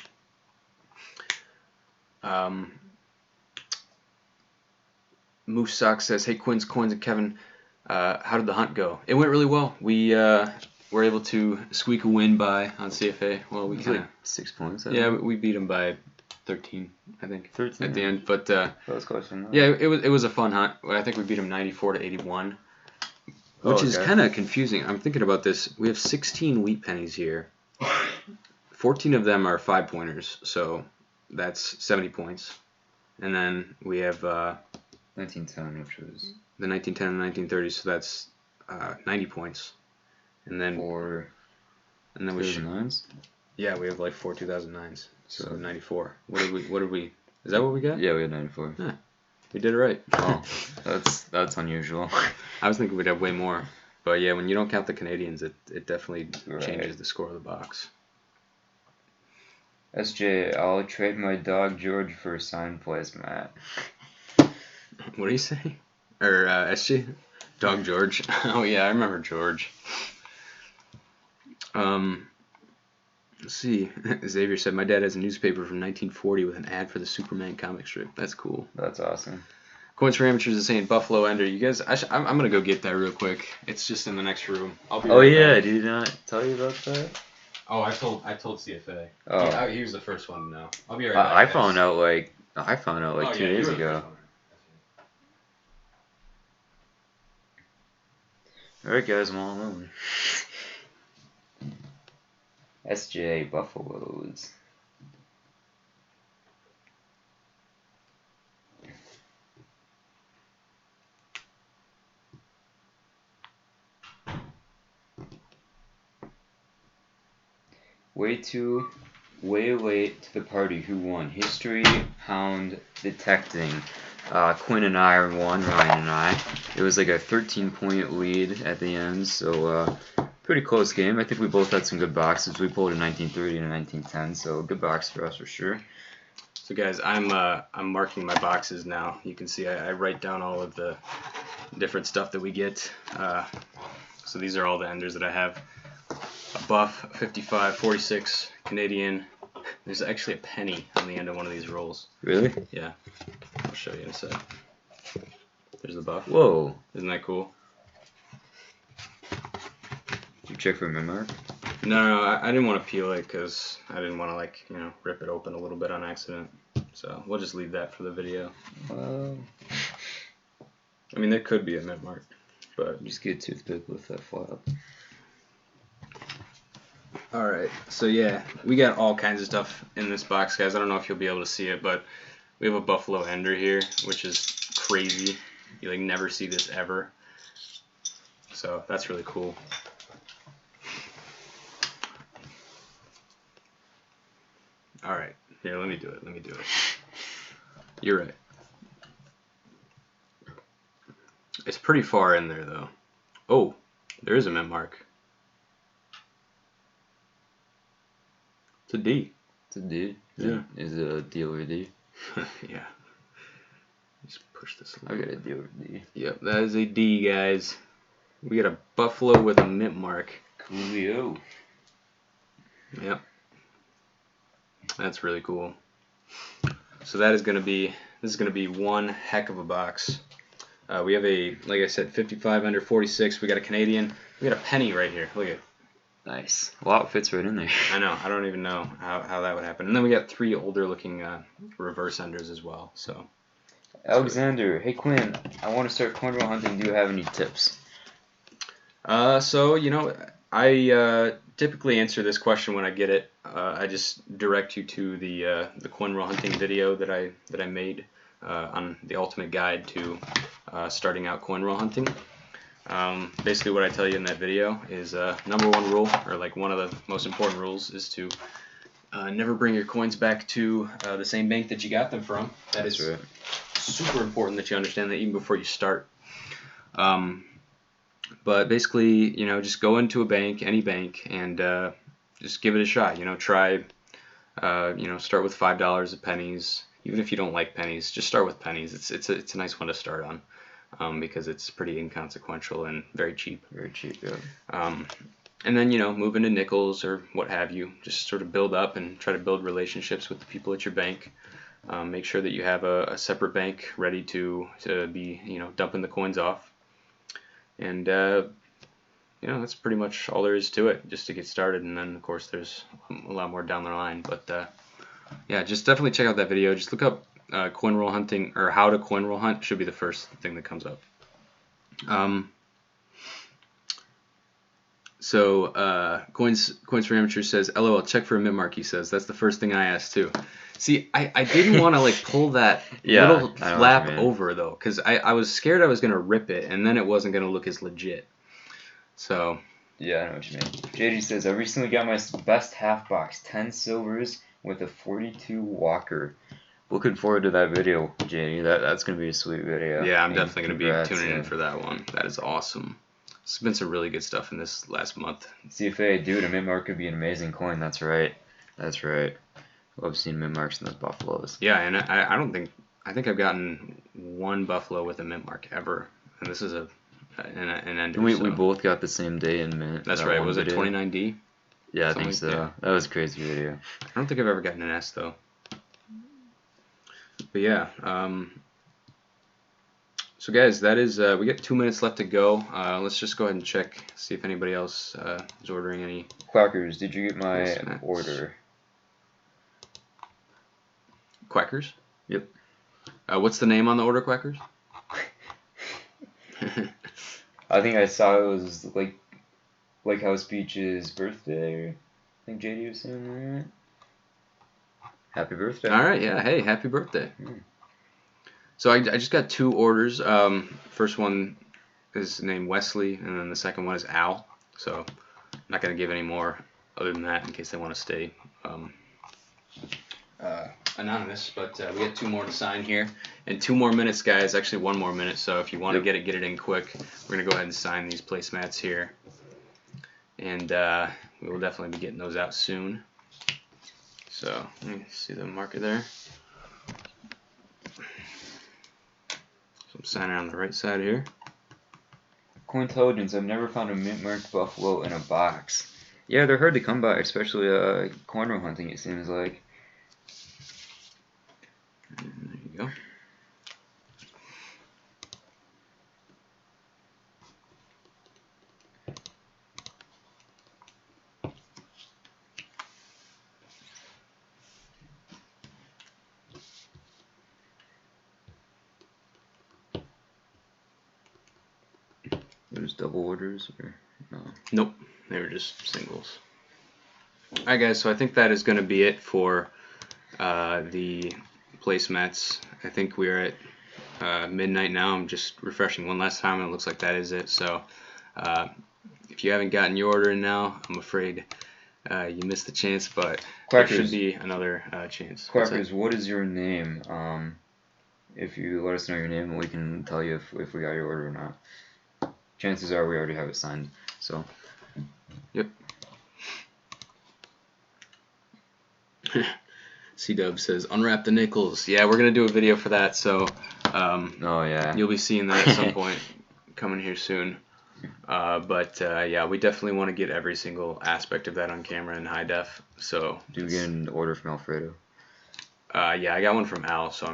Moose Sock says, hey, Quin's Coins and Kevin, how did the hunt go? It went really well. We were able to squeak a win by on CFA. Well, we kind of 6 points. Yeah, we beat them by 13, I think. 13 at the end. But that was close enough. yeah, it was a fun hunt. I think we beat them 94-81, which is kind of confusing. I'm thinking about this. We have 16 wheat pennies here. 14 of them are 5-pointers, so that's 70 points. And then we have 1910, which was the 1910 and 1930, so that's 90 points. And then we should, nines. yeah, we have like 4 2009s, so 94. What did we? Is that what we got? Yeah, we had 94. Yeah, we did it right. Oh, that's unusual. I was thinking we'd have way more, but yeah, when you don't count the Canadians, it definitely changes the score of the box. SJ, I'll trade my dog George for a signed placemat. What do you say? Or SG? Dog George. Oh yeah, I remember George. Let's see. Xavier said, my dad has a newspaper from 1940 with an ad for the Superman comic strip. That's cool. That's awesome. Coins for Amateurs is saying Buffalo Ender. You guys, I'm going to go get that real quick. It's just in the next room. I'll be right back. Did he not tell you about that? Oh, I told CFA. Oh. He was the first one to know. I'll be right back. I found out like 2 days ago. Alright guys, I'm all alone. SJ Buffaloes. Way late to the party. Who won? History, Hound, Detecting. Quin and I won, Ryan and I. It was like a 13-point lead at the end, so pretty close game. I think we both had some good boxes. We pulled a 1930 and a 1910, so good box for us for sure. So guys, I'm marking my boxes now. You can see I write down all of the different stuff that we get. So these are all the enders that I have. A buff, 55, 46, Canadian. There's actually a penny on the end of one of these rolls. Really? Yeah. I'll show you in a sec. There's the buff. Whoa. Isn't that cool? Did you check for mid mark? No, I didn't want to peel it because I didn't want to rip it open a little bit on accident. So we'll just leave that for the video. I mean, there could be a mid mark, but just get a toothpick with that flap. Alright, so yeah, we got all kinds of stuff in this box, guys. I don't know if you'll be able to see it, but we have a buffalo ender here, which is crazy. You like never see this ever. So that's really cool. Alright, here, let me do it. You're right. It's pretty far in there, though. Oh, there is a mint mark. It's a D. It's a D. Yeah. Is it a D or a D? Yeah. Just push this a I little got a bit. D or a D. Yep, that is a D, guys. We got a buffalo with a mint mark. Coolio. Yep. That's really cool. So that is gonna be one heck of a box. We have a, like I said, 55 under 46. We got a Canadian. We got a penny right here. Look at. Nice. Wow, it fits right in there. I know. I don't even know how that would happen. And then we got 3 older looking reverse enders as well. So. Alexander, hey Quinn, I want to start coin roll hunting. Do you have any tips? So you know, I typically answer this question when I get it. I just direct you to the coin roll hunting video that I made on the ultimate guide to starting out coin roll hunting. Basically, what I tell you in that video is number 1 rule, or like one of the most important rules, is to never bring your coins back to the same bank that you got them from. That's right. Super important that you understand that even before you start. But basically, you know, just go into a bank, any bank, and just give it a shot. You know, try, you know, start with $5 of pennies. Even if you don't like pennies, just start with pennies. It's a nice one to start on because it's pretty inconsequential and very cheap. Very cheap, yeah. And then, you know, move into nickels or what have you. Just sort of build up and try to build relationships with the people at your bank. Make sure that you have a separate bank ready to be, you know, dumping the coins off. And, you know, that's pretty much all there is to it, just to get started. And then, of course, there's a lot more down the line. But, yeah, just definitely check out that video. Just look up coin roll hunting, or how to coin roll hunt should be the first thing that comes up. So Coins for Amateur says, LOL, check for a mint mark, he says. That's the first thing I asked too. See, I didn't want to like pull that little flap over though, because I was scared I was going to rip it and then it wasn't going to look as legit. So. Yeah, I know what you mean. JD says, I recently got my best half box, 10 silvers with a 42 walker. Looking forward to that video, JD. That's going to be a sweet video. Yeah, I'm definitely going to be tuning in for that one. That is awesome. There's been some really good stuff in this last month. CFA, dude, a mint mark could be an amazing coin. That's right. That's right. Love seeing mint marks in those buffaloes. Yeah, and I think I've gotten 1 buffalo with a mint mark ever, and this is an ender. We both got the same day in mint. That's right. Was it 29D? Yeah, I think so. Yeah. That was a crazy video. I don't think I've ever gotten an S though. But yeah. So guys, that is we got 2 minutes left to go. Let's just go ahead and check, see if anybody else is ordering any. Quackers, did you get my order? Quackers? Yep. What's the name on the order, Quackers? I think I saw it was like House Peach's birthday. I think JD was saying that. Happy birthday. All right, yeah. Hey, happy birthday. So I just got 2 orders. First one is named Wesley, and then the second one is Al. So I'm not going to give any more other than that in case they want to stay anonymous. But we got 2 more to sign here. And 2 more minutes, guys. Actually, 1 more minute. So if you want to get it in quick, we're going to go ahead and sign these placemats here. And we will definitely be getting those out soon. So let me see the marker there. So I'm signing on the right side here. Cointelligence, I've never found a mint marked buffalo in a box. Yeah, they're hard to come by, especially coin roll hunting, it seems like. And there you go. There's double orders or no? Nope, they were just singles. Alright guys, so I think that is going to be it for the placemats. I think we're at midnight now. I'm just refreshing one last time and it looks like that is it. So if you haven't gotten your order in now, I'm afraid you missed the chance, but Quackers, there should be another chance. Quackers, what is your name? If you let us know your name, we can tell you if we got your order or not. Chances are we already have it signed. So. Yep. C-Dub says, unwrap the nickels. Yeah, we're going to do a video for that, so oh, yeah. You'll be seeing that at some point coming here soon. Yeah, we definitely want to get every single aspect of that on camera in high def. So do you get an order from Alfredo? Yeah, I got one from Al, so